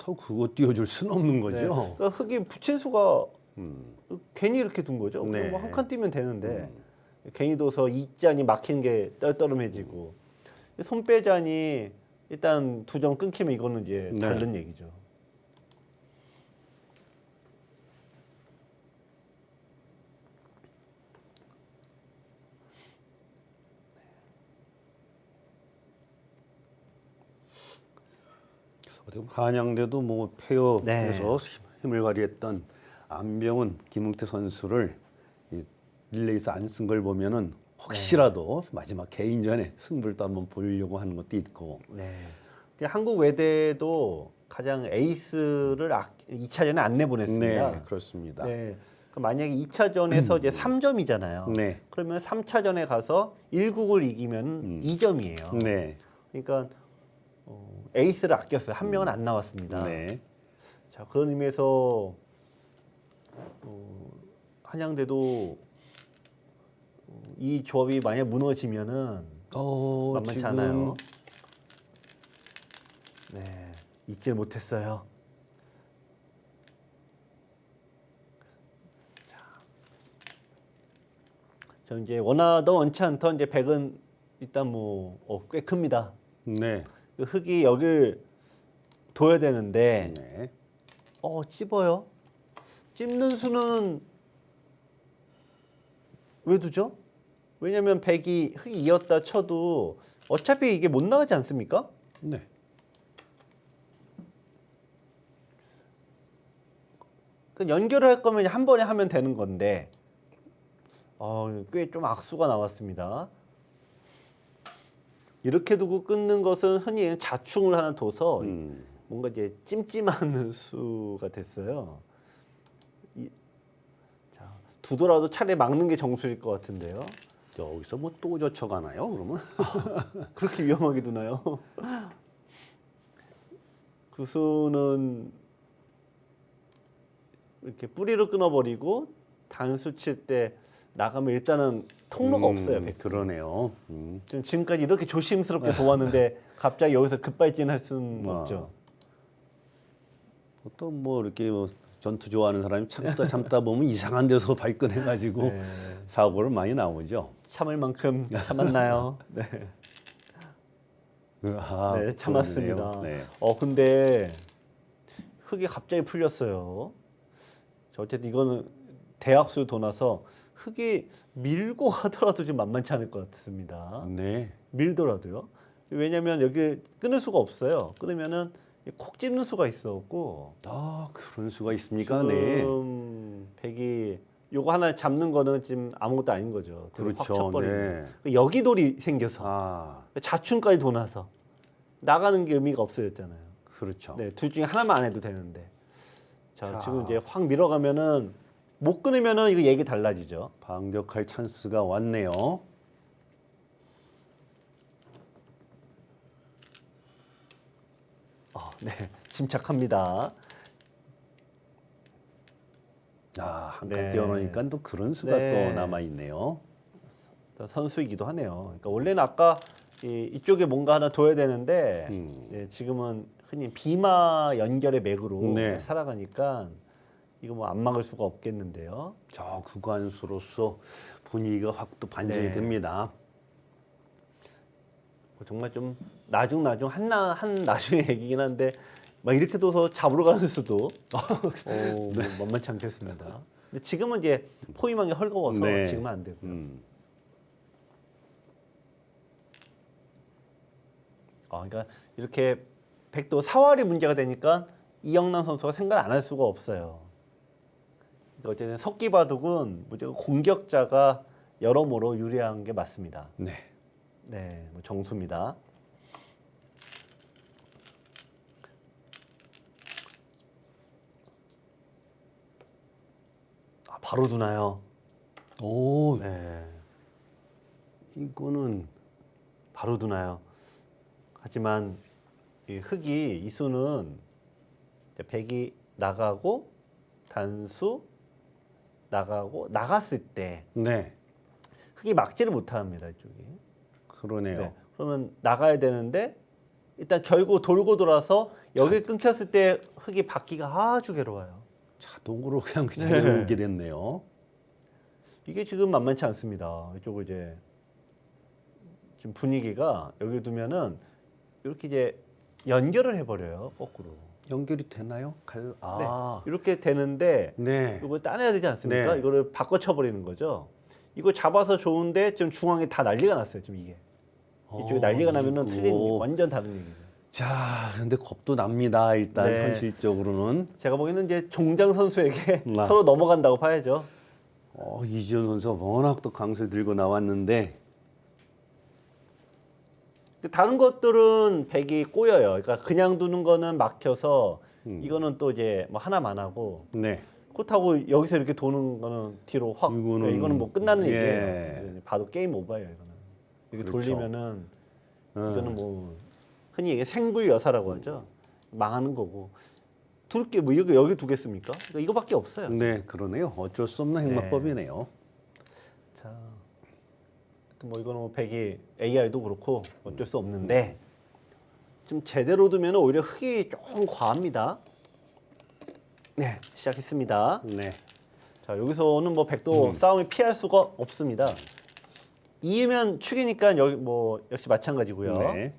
더 그거 띄워줄 수는 없는 네. 거죠. 그러니까 흙이 붙인 수가 음. 괜히 이렇게 둔 거죠. 네. 뭐 한 칸 띄면 되는데 괜히 둬서 이짠이 막히는 게 떨떠름해지고 손빼잔이 일단 두 점 끊기면 이거는 이제 네. 다른 얘기죠. 어떻게 보면 한양대도 뭐 페어에서 네. 힘을 발휘했던 안병훈, 김웅태 선수를 이 릴레이에서 안 쓴 걸 보면은 혹시라도 마지막 개인전에 승부를 또 한번 보려고 하는 것도 있고. 네. 한국 외대도 가장 에이스를 2차전에 안 내보냈습니다. 네, 그렇습니다. 네. 그럼 만약에 2차전에서 이제 3점이잖아요. 네. 그러면 3차전에 가서 1국을 이기면 2점이에요. 네. 그러니까 에이스를 아꼈어요. 한 명은 안 나왔습니다. 네. 자, 그런 의미에서 한양대도 이 조합이 만약 무너지면은 만만치 지금 않아요. 네, 잊질 못했어요. 자, 저 이제 원하던 원치 않던 이제 100은 일단 뭐 꽤 큽니다. 네. 그 흙이 여길 둬야 되는데 네. 찝어요. 찝는 수는 왜 두죠? 왜냐면 100이 흙이 이었다 쳐도 어차피 이게 못 나가지 않습니까? 네. 그 연결을 할 거면 한 번에 하면 되는 건데 꽤 좀 악수가 나왔습니다. 이렇게 두고 끊는 것은 흔히 자충을 하나 둬서 뭔가 이제 찜찜한 수가 됐어요. 자, 두더라도 차라리 막는 게 정수일 것 같은데요. 여기서 뭐 또 젖혀가나요? 그러면? 그렇게 위험하게 두나요? 그 수는 이렇게 뿌리로 끊어버리고 단수 칠 때 나가면 일단은 통로가 없어요. 100. 그러네요. 지금까지 이렇게 조심스럽게 도왔는데 갑자기 여기서 급발진할 수는 없죠. 보통 뭐 이렇게 뭐 전투 좋아하는 사람이 참다 보면 이상한 데서 발끈해가지고 네. 사고를 많이 나오죠. 참을 만큼 참았나요? 네, 아, 네 참았습니다. 그러네요. 네. 근데 흙이 갑자기 풀렸어요. 자, 어쨌든 이거는 대학수 도나서 흙이 밀고 하더라도 좀 만만치 않을 것 같습니다. 네. 밀더라도요. 왜냐하면 여기 끊을 수가 없어요. 끊으면은 콕 찝는 수가 있었고 아, 그런 수가 있습니까? 네. 지금 백이 요거 하나 잡는 거는 지금 아무것도 아닌 거죠. 확 그렇죠. 쳐버리는. 네. 여기돌이 생겨서 아, 자충까지 도나서 나가는 게 의미가 없어졌잖아요. 그렇죠. 네, 둘 중에 하나만 안 해도 되는데. 자, 자. 지금 이제 확 밀어가면은 못 끊으면은 이거 얘기 달라지죠. 반격할 찬스가 왔네요. 네, 침착합니다. 아, 한 칸 네. 띄워놓으니까 또 그런 수가 네. 또 남아 있네요. 선수이기도 하네요. 그러니까 원래는 아까 이쪽에 뭔가 하나 둬야 되는데 네, 지금은 흔히 비마 연결의 맥으로 네. 살아가니까 이거 뭐 안 막을 수가 없겠는데요. 저 구간수로서 분위기가 확 또 반전이 네. 됩니다. 정말 좀 나중 한 나중의 얘기긴 한데 막 이렇게 둬서 잡으러 가는 수도 뭐 만만치 않겠습니다. 근데 지금은 이제 포위만 게 헐거워서 네. 지금은 안 되고요. 그러니까 이렇게 백도 사활이 문제가 되니까 이영남 선수가 생각을 안 할 수가 없어요. 그러니까 어쨌든 석기바둑은 무조건 공격자가 여러모로 유리한 게 맞습니다. 네. 네, 뭐 정수입니다. 바로 두나요? 오, 네, 이거는 바로 두나요? 하지만 이 흙이 이 수는 이제 백이 나가고 단수 나가고 나갔을 때 네, 흙이 막지를 못합니다. 이쪽이. 그러네요. 네, 그러면 나가야 되는데 일단 결국 돌고 돌아서 여기를 끊겼을 때 흙이 받기가 아주 괴로워요. 자동으로 그냥 자리오게 됐네요. 이게 지금 만만치 않습니다. 이쪽을 이제 지금 분위기가 여기 두면은 이렇게 이제 연결을 해버려요. 거꾸로. 연결이 되나요? 아, 이렇게 되는데 네. 이걸 따내야 되지 않습니까? 네. 이거를 바꿔쳐버리는 거죠. 이거 잡아서 좋은데 지금 중앙에 다 난리가 났어요. 지금 이게 이쪽에 난리가 나면은 이거. 틀린 완전 다른 얘기죠. 자, 근데 겁도 납니다. 일단 네. 현실적으로는 제가 보기에는 이제 종장 선수에게 아. 서로 넘어간다고 봐야죠. 이지현 선수가 워낙 또 강수를 들고 나왔는데 다른 것들은 백이 꼬여요. 그러니까 그냥 두는 거는 막혀서 이거는 또 이제 뭐 하나만 하고 네. 그렇다고 여기서 이렇게 도는 거는 뒤로 확 이거는 뭐 끝나는 얘기예요. 봐도 게임 오버예요. 이거는 이렇게 그렇죠. 돌리면은 이거는 뭐 흔히 얘기해 생불여사라고 하죠. 망하는 거고 둘 게 뭐 여기 두겠습니까? 그러니까 이거밖에 없어요. 네, 그러네요. 어쩔 수 없는 행마법이네요. 자, 뭐 이거는 뭐 백이 AI도 그렇고 어쩔 수 없는데 좀 제대로 두면 오히려 흙이 조금 과합니다. 네, 시작했습니다. 네. 자, 여기서는 뭐 백도 싸움이 피할 수가 없습니다. 이으면 축이니까 여기 뭐 역시 마찬가지고요. 네.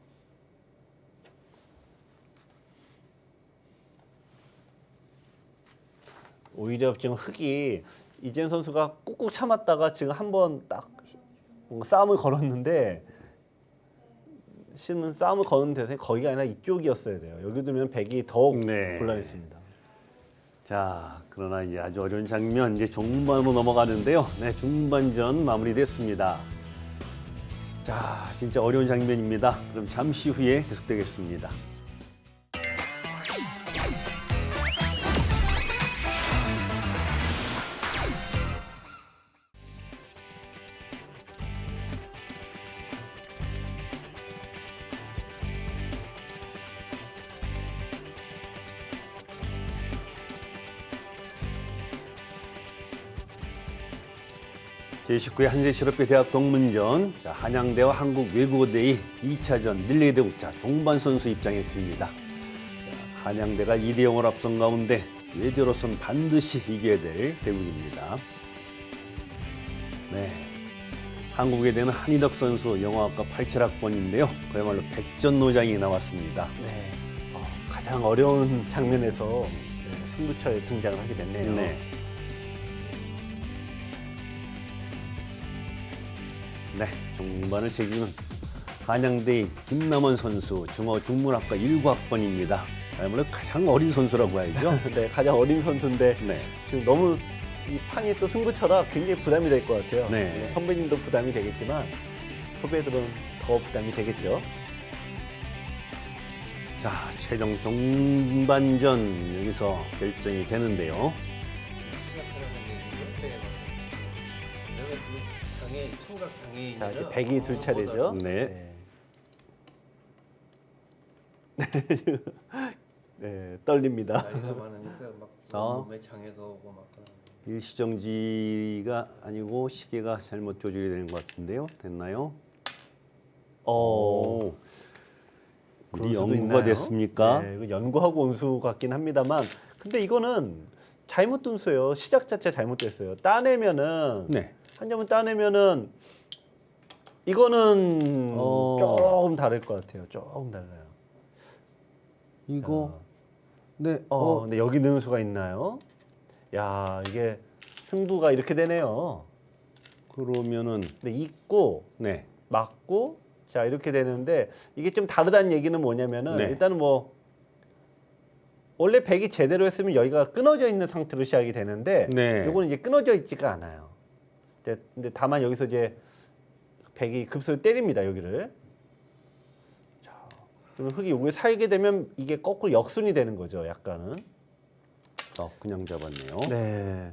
오히려 지금 흙이 이재현 선수가 꾹꾹 참았다가 지금 한번 딱 뭔가 싸움을 걸었는데 실은 싸움을 거는 데서 거기가 아니라 이쪽이었어야 돼요. 여기 두면 백이 더욱 네. 곤란했습니다. 자, 그러나 이제 아주 어려운 장면 이제 종반으로 넘어가는데요. 네, 중반전 마무리됐습니다. 자, 진짜 어려운 장면입니다. 그럼 잠시 후에 계속되겠습니다. 제19회 한세실업계 대학 동문전, 자, 한양대와 한국외국어대의 2차전 릴레이 대국자 종반 선수 입장했습니다. 자, 한양대가 2대 0을 앞선 가운데 외대로서는 반드시 이겨야 될 대국입니다. 네, 한국외대는 한희덕 선수 영어학과 87학번인데요. 그야말로 백전노장이 나왔습니다. 네, 가장 어려운 장면에서 승부처에 등장을 하게 됐네요. 네. 네, 종반을 책임은 한양대의 김남원 선수 중어중문학과 19학번입니다. 그야말로 가장 어린 선수라고 해야죠. 네, 가장 어린 선수인데 네. 지금 너무 이 판이 또 승부처라 굉장히 부담이 될 것 같아요. 네. 선배님도 부담이 되겠지만 후배들은 더 부담이 되겠죠. 자, 최종 종반전 여기서 결정이 되는데요. 청각 장애인. 자, 이제 백이 둘 차례죠. 네. 네, 떨립니다. 나이가 많으니까 막 몸에 장애가 오고 막. 일시정지가 아니고 시계가 잘못 조절이 되는 것 같은데요. 됐나요? 그럴 우리 수도 연구가 있나요? 됐습니까? 네, 이거 연구하고 온수 같긴 합니다만, 근데 이거는 잘못 둔 수예요. 시작 자체 잘못됐어요. 따내면은 네. 한 점은 따내면은 이거는 조금 다를 것 같아요. 조금 달라요. 이거 네. 근데 여기 넣은 수가 있나요? 야, 이게 승부가 이렇게 되네요. 그러면은 근데 있고 네. 맞고 자 이렇게 되는데 이게 좀 다르다는 얘기는 뭐냐면은 네. 일단은 뭐 원래 백이 제대로 했으면 여기가 끊어져 있는 상태로 시작이 되는데 네. 요거는 이제 끊어져 있지가 않아요. 근데 다만 여기서 이제 백이 급소를 때립니다 여기를. 자, 그러면 흙이 여기 살게 되면 이게 거꾸로 역순이 되는 거죠 약간은. 그냥 잡았네요. 네.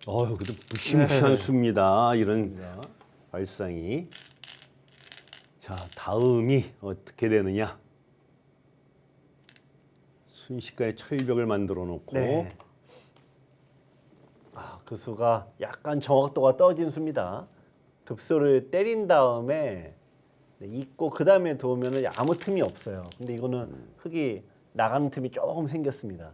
그래도 무시무시한 네. 수입니다. 이런 그렇습니다. 발상이. 자, 다음이 어떻게 되느냐? 순식간에 철벽을 만들어 놓고 네. 그 수가 약간 정확도가 떨어진 수입니다. 급소를 때린 다음에 네, 있고 그 다음에 들어오면은 아무 틈이 없어요. 근데 이거는 흙이 나가는 틈이 조금 생겼습니다.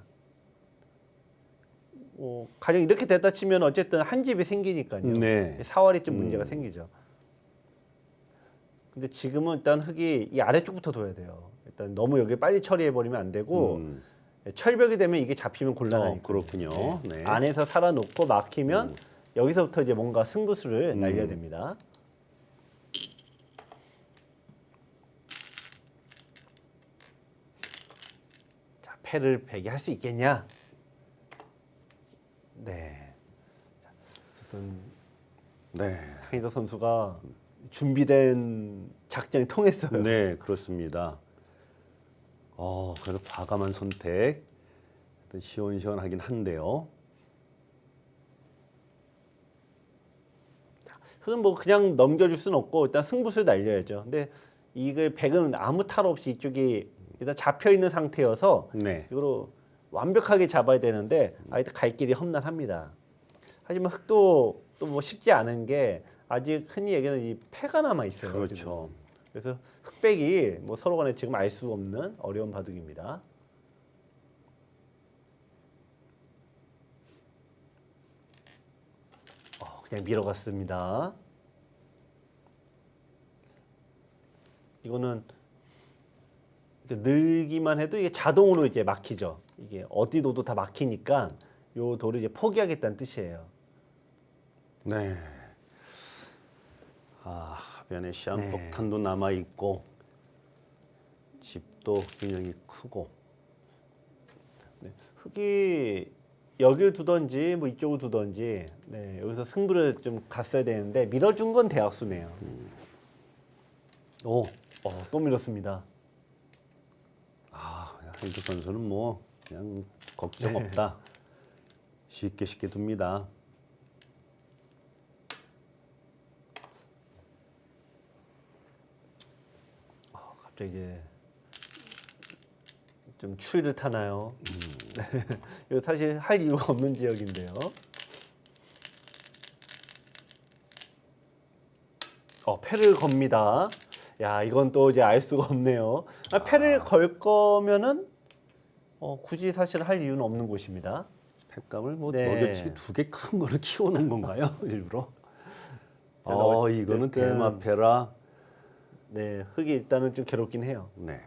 가령 이렇게 됐다 치면 어쨌든 한 집이 생기니까요. 네. 사활이 좀 문제가 생기죠. 근데 지금은 일단 흙이 이 아래쪽부터 둬야 돼요. 일단 너무 여기 빨리 처리해 버리면 안 되고 철벽이 되면 이게 잡히면 곤란하니까. 그렇군요. 네. 안에서 살아놓고 막히면 여기서부터 이제 뭔가 승부수를 날려야 됩니다. 자, 패를 배게 할 수 있겠냐? 네. 자, 어쨌든 네. 황희도 선수가 준비된 작전이 통했어요. 네, 그렇습니다. 그래도 과감한 선택. 일단 시원시원하긴 한데요. 흙은 뭐 그냥 넘겨줄 수는 없고 일단 승부수를 날려야죠. 근데 이걸 백은 아무 탈 없이 이쪽이 일단 잡혀 있는 상태여서 네. 이거로 완벽하게 잡아야 되는데 아직 갈 길이 험난합니다. 하지만 흙도 또 뭐 쉽지 않은 게 아직 흔히 얘기하는 이 패가 남아 있어요. 그렇죠. 지금. 그래서 흑백이 뭐 서로 간에 지금 알 수 없는 어려운 바둑입니다. 그냥 밀어갔습니다. 이거는 늘기만 해도 이게 자동으로 이제 막히죠. 이게 어디 둬도 다 막히니까 요 돌을 이제 포기하겠다는 뜻이에요. 네. 하변에 네. 시한폭탄도 남아 있고 집도 균형이 크고. 네, 흙이 여기를 두던지 뭐 이쪽을 두던지 네, 여기서 승부를 좀 갔어야 되는데 밀어준 건 대학수네요. 또 밀었습니다. 한두 선수는 뭐 그냥 걱정 없다. 쉽게 둡니다. 갑자기 이제 좀 추위를 타나요? 이거 사실 할 이유가 없는 지역인데요. 패를 겁니다. 야, 이건 또 이제 알 수가 없네요. 패를 걸 거면은 굳이 사실 할 이유는 없는 곳입니다. 횟감을 뭐 네. 녹여치기 두 개 큰 거를 키워놓은 건가요? 일부러? 자, 이거는 어쨌든 대마패라. 네, 흙이 일단은 좀 괴롭긴 해요. 네.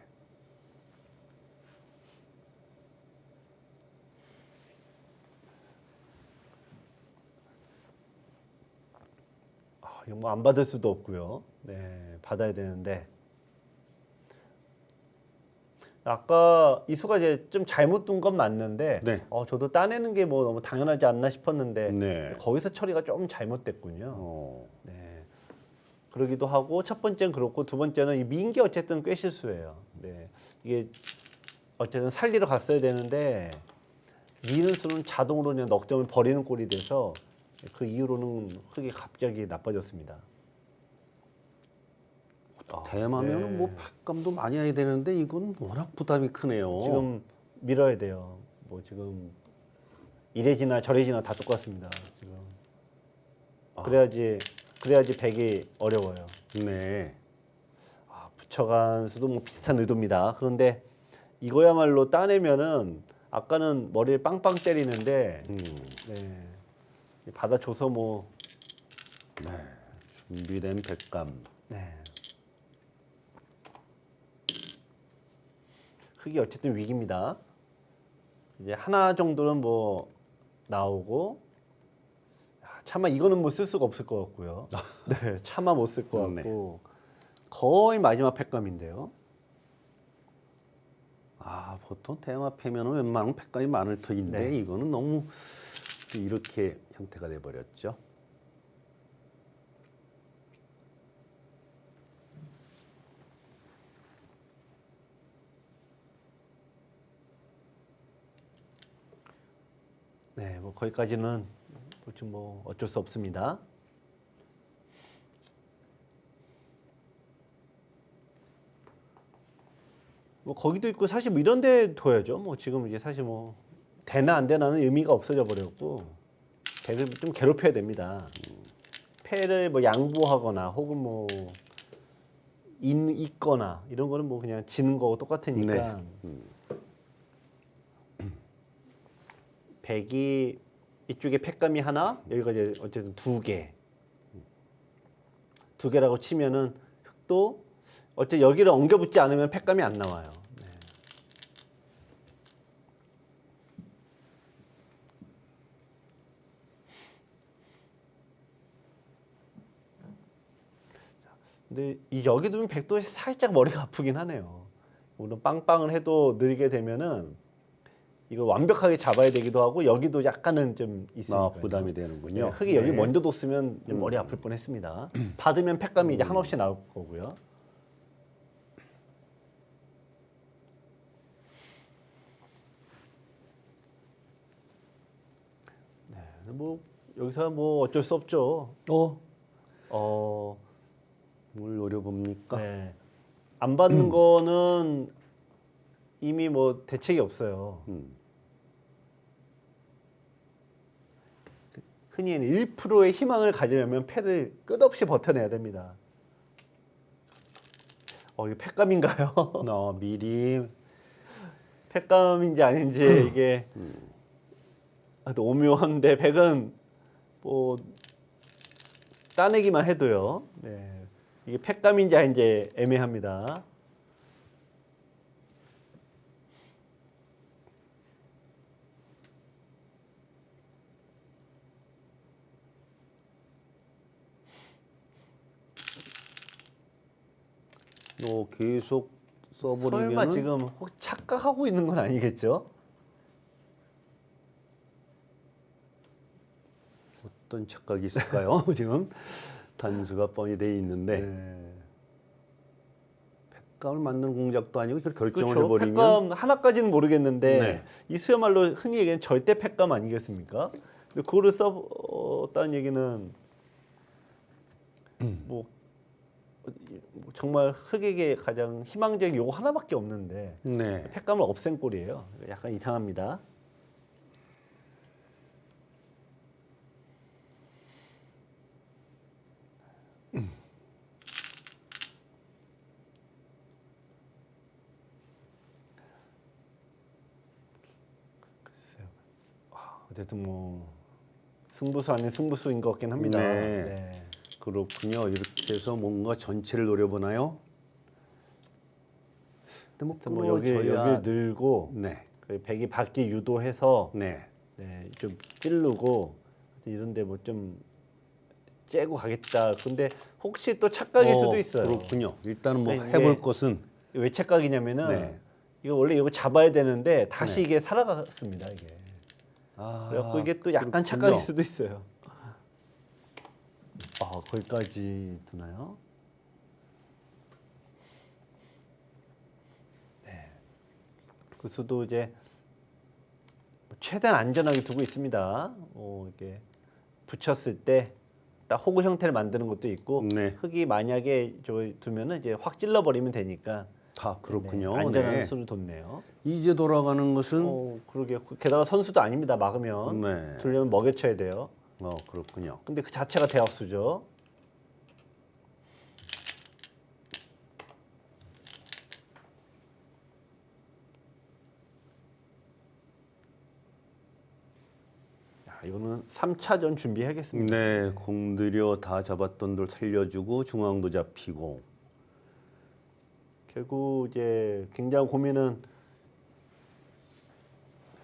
이거 뭐 안 받을 수도 없고요. 네, 받아야 되는데 아까 이수가 이제 좀 잘못 둔 건 맞는데 네. 저도 따내는 게 뭐 너무 당연하지 않나 싶었는데 네. 거기서 처리가 좀 잘못됐군요. 어, 네, 그러기도 하고 첫 번째는 그렇고 두 번째는 이 민 게 어쨌든 꽤 실수예요. 네, 이게 어쨌든 살리러 갔어야 되는데 미는 수는 자동으로 그냥 넉 점을 버리는 꼴이 돼서 그 이후로는 흙이 갑자기 나빠졌습니다. 대마면은 네. 뭐 횟감도 많이 해야 되는데 이건 워낙 부담이 크네요. 지금 밀어야 돼요. 뭐 지금 이래지나 저래지나 다 똑같습니다. 지금 그래야지 백이 어려워요. 네. 붙여간 수도 뭐 비슷한 의도입니다. 그런데 이거야말로 따내면은 아까는 머리를 빵빵 때리는데 네, 받아줘서 뭐 네. 준비된 횟감. 네. 흙이 어쨌든 위기입니다. 이제 하나 정도는 뭐 나오고 차마 이거는 뭐 쓸 수가 없을 것 같고요. 네, 차마 못 쓸 것 같고 거의 마지막 횟감인데요. 보통 대마패면은 웬만하면 횟감이 많을 터인데 네. 이거는 너무 이렇게 형태가 돼 버렸죠. 네, 뭐 거기까지는 뭐 어쩔 수 없습니다. 뭐 거기도 있고 사실 뭐 이런 데 둬야죠. 뭐 지금 이제 사실 뭐 되나 안 되나는 의미가 없어져 버렸고 걔를 좀 괴롭혀야 됩니다. 패를 뭐 양보하거나 혹은 뭐 있거나 이런 거는 뭐 그냥 지는 거고 똑같으니까. 백이 이쪽에 팩감이 하나, 여기가 이제 어쨌든 두 개. 두 개라고 치면은 흑도 어째 여기를 엉겨붙지 않으면 팩감이 안 나와요. 네. 근데 이 여기 두면 백도 살짝 머리가 아프긴 하네요. 물론 빵빵을 해도 느리게 되면은 이걸 완벽하게 잡아야 되기도 하고 여기도 약간은 좀 있으니까 부담이 되는군요. 흙이 여기 네. 먼저 뒀으면 좀 머리 아플 뻔했습니다. 받으면 팩감이 이제 한없이 나올 거고요. 네, 뭐 여기서 뭐 어쩔 수 없죠. 어, 뭘 노려봅니까? 네. 안 받는 거는 이미 뭐 대책이 없어요. 흔히 1%의 희망을 가지려면 패를 끝없이 버텨내야 됩니다. 이게 팩감인가요? 미리 팩감인지 아닌지 이게 아주 오묘한데 백은 뭐 따내기만 해도요. 네. 이게 팩감인지 아닌지 애매합니다. 계속 써버리면 설마 지금 혹시 착각하고 있는 건 아니겠죠? 어떤 착각이 있을까요? 지금 단수가 뻔히 돼 있는데 네. 팩감을 만드는 공작도 아니고 그렇게 결정을 그렇죠. 해버리면 팩감 하나까지는 모르겠는데 네. 이 수야말로 흔히 얘기하는 절대 팩감 아니겠습니까? 근데 그거를 썼다는 얘기는 뭐 정말 흑에게 가장 희망적인 요거 하나밖에 없는데 네. 팩감을 없앤 꼴이에요. 약간 이상합니다. 글쎄요. 어쨌든 뭐 승부수 아닌 승부수인 것 같긴 합니다. 네. 그렇군요. 이렇게 해서 뭔가 전체를 노려보나요? 근데 그래서 뭐 여기를 늘고 네. 그 백이 받기 유도해서 네. 네, 좀 찌르고 이런데 뭐 좀 째고 가겠다. 근데 혹시 또 착각일 수도 있어요. 그렇군요. 일단은 뭐 네, 해볼 이게 것은 왜 착각이냐면은 네. 이거 원래 이거 잡아야 되는데 다시 네. 이게 살아갔습니다. 이게. 그래갖고 이게 또 약간 그렇군요. 착각일 수도 있어요. 거기까지 두나요? 네. 그 수도 이제 최대한 안전하게 두고 있습니다. 이렇게 붙였을 때 딱 호구 형태를 만드는 것도 있고 네. 흙이 만약에 저 두면은 이제 확 찔러 버리면 되니까 그렇군요. 네, 안전한 네. 수를 뒀네요. 이제 돌아가는 것은 그러게 게다가 선수도 아닙니다. 막으면 네. 두려면 먹여쳐야 돼요. 그렇군요. 근데 그 자체가 대합수죠. 이거는 3차전 준비하겠습니다. 네, 공들여 다 잡았던 돌 살려주고 중앙도 잡히고. 결국 이제 굉장히 고민은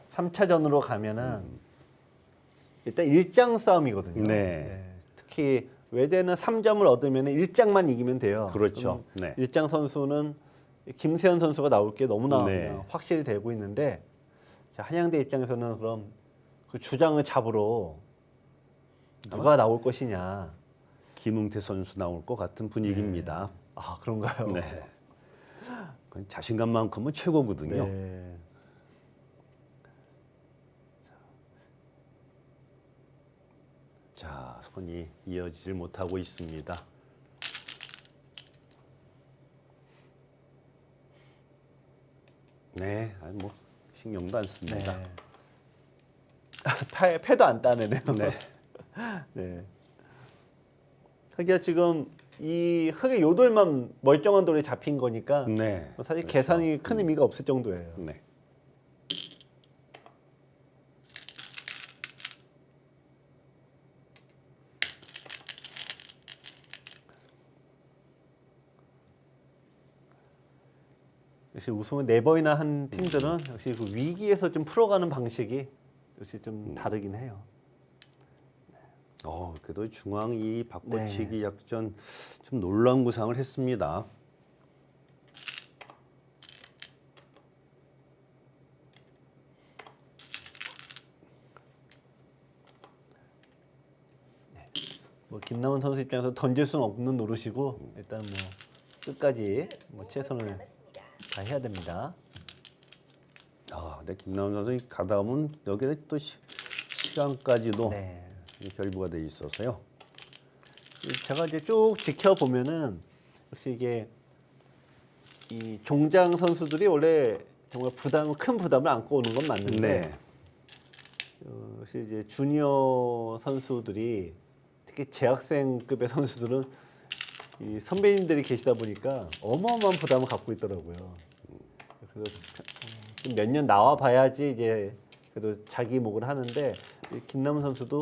3차전으로 가면은 일단 일장 싸움이거든요. 네. 특히 외대는 3점을 얻으면 일장만 이기면 돼요. 그렇죠. 그럼 네. 일장 선수는 김세현 선수가 나올 게 너무나 네. 확실히 되고 있는데 자, 한양대 입장에서는 그럼 그 주장을 잡으러 누가 나올 것이냐. 김웅태 선수 나올 것 같은 분위기입니다. 그런가요? 네. 자신감만큼은 최고거든요. 네. 자, 손이 이어지질 못하고 있습니다. 네, 뭐 신경도 안 씁니다. 네. 패도 안 따내네요. 네. 네. 하기야 지금 이 흙의 요돌만 멀쩡한 돌에 잡힌 거니까 네. 사실 계산이 큰 의미가 없을 정도예요. 네. 역시 우승을 4번이나 한 팀들은 역시 그 위기에서 좀 풀어가는 방식이 역시 좀 다르긴 해요. 그래도 중앙 이 바꿔치기 네. 약전 좀 놀라운 구상을 했습니다. 뭐 김남은 선수 입장에서 던질 수는 없는 노릇이고 일단 뭐 끝까지 뭐 최선을 다해야 됩니다. 근데 김나훈 선수 가다 보면 여기에 또 시간까지도 네. 결부가 돼 있어서요. 제가 이제 쭉 지켜보면은 역시 이게 이 종장 선수들이 원래 정말 큰 부담을 안고 오는 건 맞는데 네. 역시 이제 주니어 선수들이 특히 재학생급의 선수들은 이 선배님들이 계시다 보니까 어마어마한 부담을 갖고 있더라고요. 그래서 몇 년 나와 봐야지 이제 그래도 자기 목을 하는데 이 김남은 선수도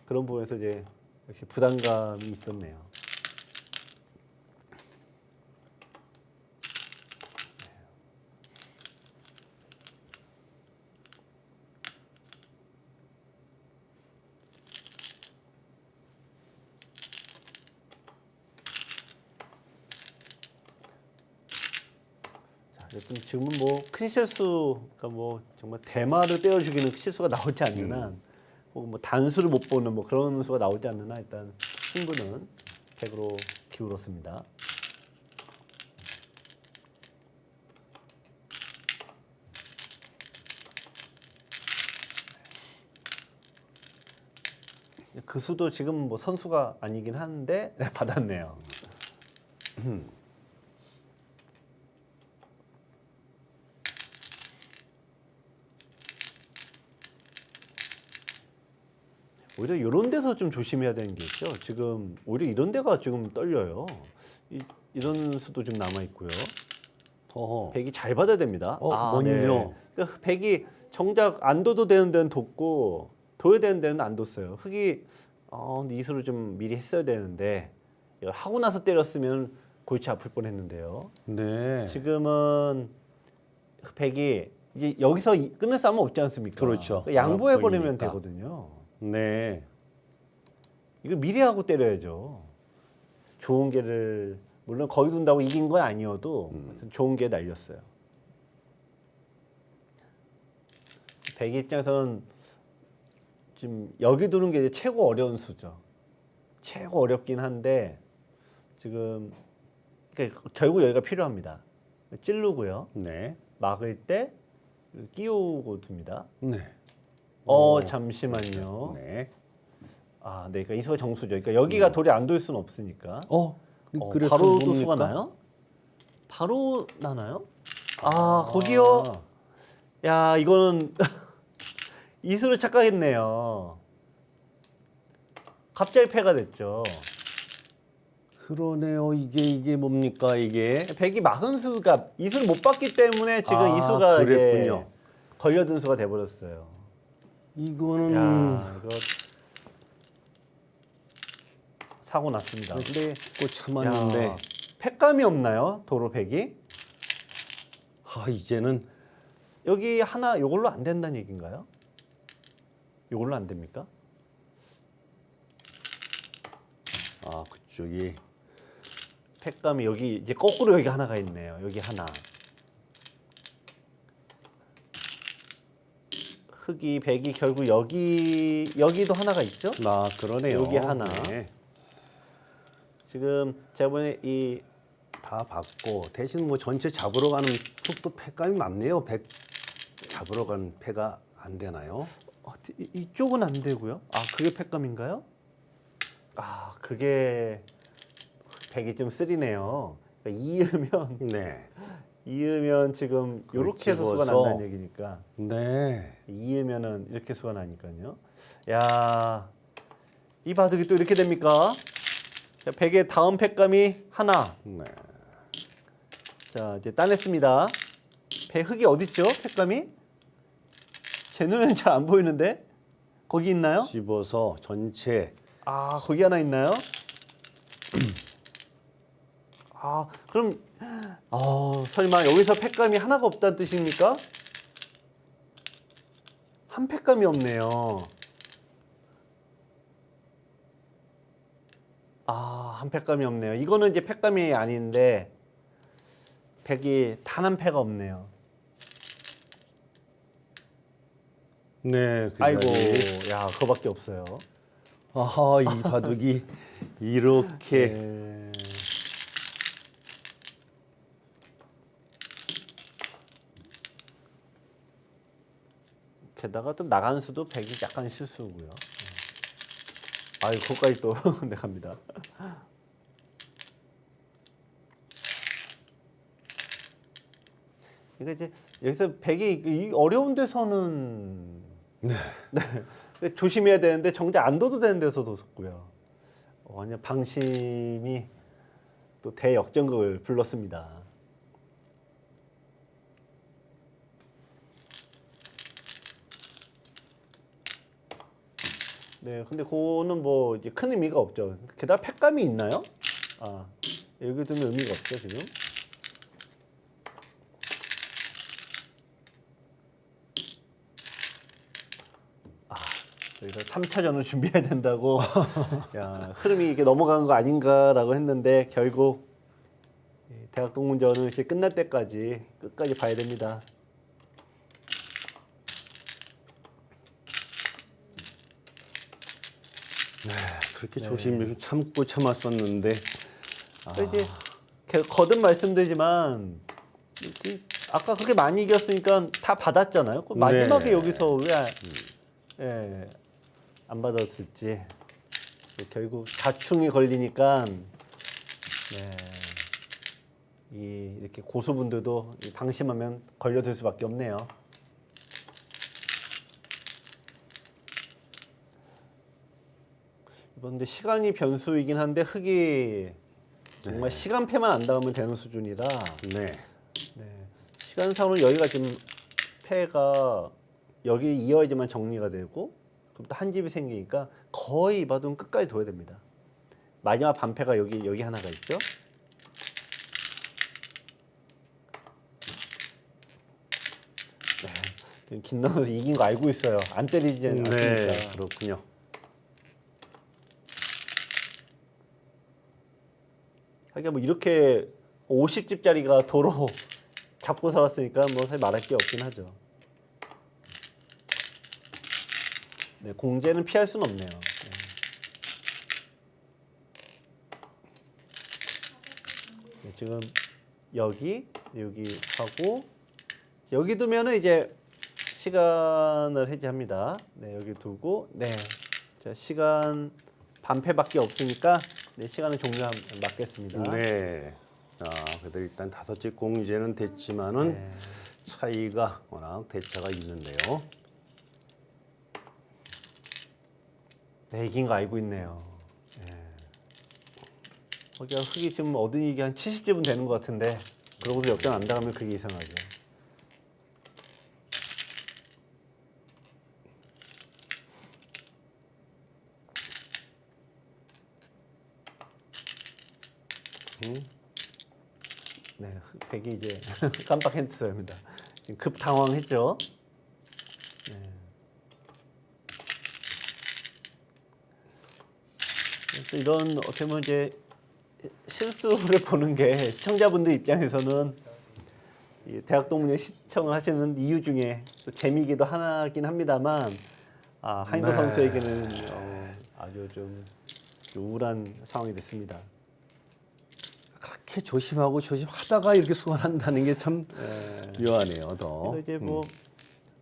그런 부분에서 이제 역시 부담감이 있었네요. 여튼 지금은 뭐 큰 실수가 뭐 정말 대마를 떼어주기는 실수가 나오지 않는 한, 혹은 뭐 단수를 못 보는 뭐 그런 수가 나오지 않는 한 일단 승부는 100으로 기울었습니다. 그 수도 지금 뭐 선수가 아니긴 한데 받았네요. 오히려 이런 데서 좀 조심해야 되는 게 있죠. 지금 오히려 이런 데가 지금 떨려요. 이런 수도 좀 남아 있고요. 백이 잘 받아야 됩니다. 먼저. 네. 그러니까 백이 정작 안 둬도 되는 데는 뒀고 둬야 되는 데는 안 뒀어요. 흙이 근데 이 수를 좀 미리 했어야 되는데 이걸 하고 나서 때렸으면 골치 아플 뻔했는데요. 네. 지금은 백이 이제 여기서 끝낼 싸움은 없지 않습니까? 그렇죠. 그러니까 양보해 버리면 걸리니까. 되거든요. 네. 이걸 미리 하고 때려야죠. 좋은 개를 물론 거기 둔다고 이긴 건 아니어도 하여튼 좋은 개 날렸어요. 백이 입장에서는 지금 여기 두는 게 이제 최고 어려운 수죠. 최고 어렵긴 한데 지금 그러니까 결국 여기가 필요합니다. 찌르고요. 네. 막을 때 끼우고 둡니다. 네. 잠시만요. 네. 네, 그러니까 이수가 정수죠. 그러니까 여기가 돌이 안 돌 수는 없으니까. 그래서 바로 또 뭡니까? 수가 나요? 바로 나나요? 거기요. 야, 이거는 이수를 착각했네요. 갑자기 패가 됐죠. 그러네요. 이게 뭡니까 이게? 백이 막은 수가 이수를 못 받기 때문에 지금 이수가 그랬군요. 이제 걸려든 수가 돼버렸어요. 이거는 야, 이거 사고 났습니다. 근데 또 참았는데 야, 패감이 없나요? 도로 백이? 이제는 여기 하나 이걸로 안 된다는 얘기인가요? 이걸로 안 됩니까? 그쪽이 팩감이 여기 이제 거꾸로 여기 하나가 있네요. 여기 하나. 흙이 백이 결국 여기도 하나가 있죠? 그러네요. 여기 하나. 네. 지금 제가 보니 이 다 받고 대신 뭐 전체 잡으러 가는 쪽도 패감이 많네요. 백 잡으러 가는 패가 안 되나요? 이쪽은 안 되고요. 그게 팩감인가요? 그게 백이 좀 쓰리네요. 그러니까 네. 이으면 지금 이렇게 해서 수가 찍어서. 난다는 얘기니까 네. 이으면은 이렇게 수가 나니까요. 야, 이 바둑이 또 이렇게 됩니까? 자, 100의 다음 팩감이 하나. 네. 자, 이제 따냈습니다. 배 흙이 어디 있죠? 팩감이? 제 눈에는 잘 안 보이는데 거기 있나요? 집어서 전체 아, 거기 하나 있나요? 아, 그럼 설마 여기서 팩감이 하나가 없다는 뜻입니까? 한 팩감이 없네요. 아, 한 팩감이 없네요. 이거는 이제 팩감이 아닌데 팩이 단 한 팩 없네요. 네, 그 아이고, 자리에 야, 그거밖에 없어요. 아하, 이 바둑이 이렇게 네. 게다가 또 나간 수도 100이 약간 실수고요. 아유, 그거까지 또 네, 갑니다. 그러니까 이제 여기서 100이 이 어려운 데서는 네. 네, 조심해야 되는데 정작 안 둬도 되는 데서 뒀고요. 완전 방심이 또 대역전극을 불렀습니다. 네, 근데 그거는 뭐 이제 큰 의미가 없죠. 게다가 팩감이 있나요? 아, 여기 두면 의미가 없죠 지금. 아, 저희가 3차전을 준비해야 된다고. 야, 흐름이 이게 넘어간 거 아닌가라고 했는데 결국 이 대학 동문전은 이제 끝날 때까지 끝까지 봐야 됩니다. 그렇게 조심히 참고 참았었는데 그러니까 이제 거듭 말씀드리지만 아까 그렇게 많이 이겼으니까 다 받았잖아요. 그 마지막에 네. 여기서 왜 안 받았을지 결국 자충이 걸리니까 이렇게 고수분들도 이 방심하면 걸려들 수밖에 없네요. 이번 근데 시간이 변수이긴 한데 흙이 정말 시간패만 안 닿으면 되는 수준이라 네. 시간상으로는 여기가 지금 패가 여기 이어야지만 정리가 되고 그럼 또 한 집이 생기니까 거의 이 바둑은 끝까지 둬야 됩니다. 마지막 반패가 여기 하나가 있죠. 네. 김남수 이긴 거 알고 있어요. 안 때리지 않으니까. 네, 그렇군요. 하긴 뭐 이렇게 50집짜리가 도로 잡고 살았으니까 뭐 사실 말할 게 없긴 하죠. 네, 공제는 피할 수는 없네요. 네, 지금 여기 하고 여기 두면은 이제 시간을 해제합니다. 네, 여기 두고 자, 시간 반패밖에 없으니까 시간을 맞겠습니다. 네. 자, 그래도 일단 다섯째 공제는 됐지만은 네. 차이가 워낙 대차가 있는데요. 네, 이긴 거 알고 있네요. 거기가 흙이 지금 얻은 이익이 한 70집은 되는 것 같은데 그러고도 역전 안 당하면 그게 이상하죠. 네, 백이 이제 깜빡 했습니다. 지금 급 당황했죠. 네. 또 이런 어떻게 보면 이제 실수를 보는 게 시청자분들 입장에서는 이 대학 동문회 시청을 하시는 이유 중에 또 재미이기도 하긴 합니다만 한인도 네. 선수에게는 아주 좀 우울한 상황이 됐습니다. 그렇게 조심하고 조심하다가 이렇게 수월한다는 게 참 묘하네요. 더. 그래서 이제 뭐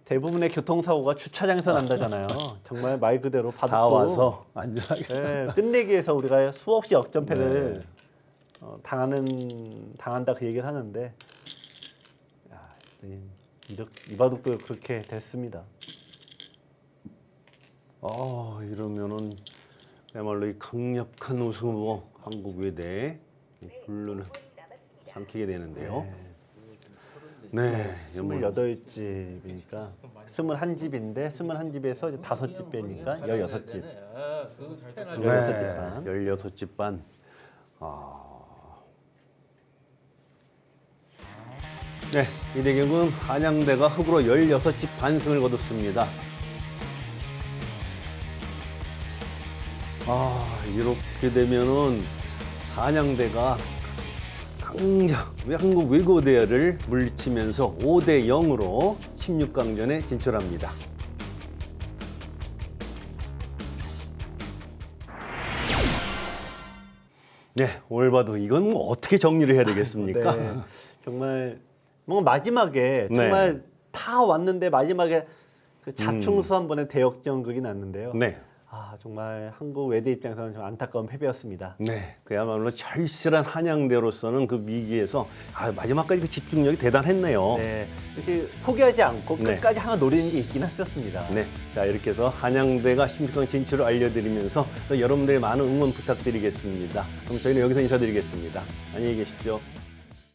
대부분의 교통사고가 주차장에서 난다잖아요. 정말 말 그대로 다 바둑도 와서 안전하게. 끝내기 위해서 우리가 수없이 역전패를 네. 당한다 그 얘기를 하는데 이 바둑도 그렇게 됐습니다. 이러면은 그야말로 이 강력한 우승 후보 한국외대 블루는 삼키게 되는데요. 네, 연말 28집이니까 21집인데 21집에서 5집 빼니까 16집. 아, 그거 잘 네. 따라줘. 16집 반. 16집 반. 네, 이 대결은 한양대가 흑으로 16집 반승을 거뒀습니다. 이렇게 되면은 한양대가 강력 한국 외고대를 물리치면서 5대 0으로 16강전에 진출합니다. 네, 오늘 봐도 이건 뭐 어떻게 정리를 해야 되겠습니까? 네. 정말 뭔가 마지막에 네. 정말 다 왔는데 마지막에 그 자충수 한 번에 대역전극이 났는데요. 네. 정말 한국 외대 입장에서는 좀 안타까운 패배였습니다. 네, 그야말로 절실한 한양대로서는 그 위기에서 마지막까지 그 집중력이 대단했네요. 네, 역시 포기하지 않고 네. 끝까지 하나 노리는 게 있긴 했었습니다. 네, 자 이렇게 해서 한양대가 16강 진출을 알려드리면서 또 여러분들의 많은 응원 부탁드리겠습니다. 그럼 저희는 여기서 인사드리겠습니다. 안녕히 계십시오.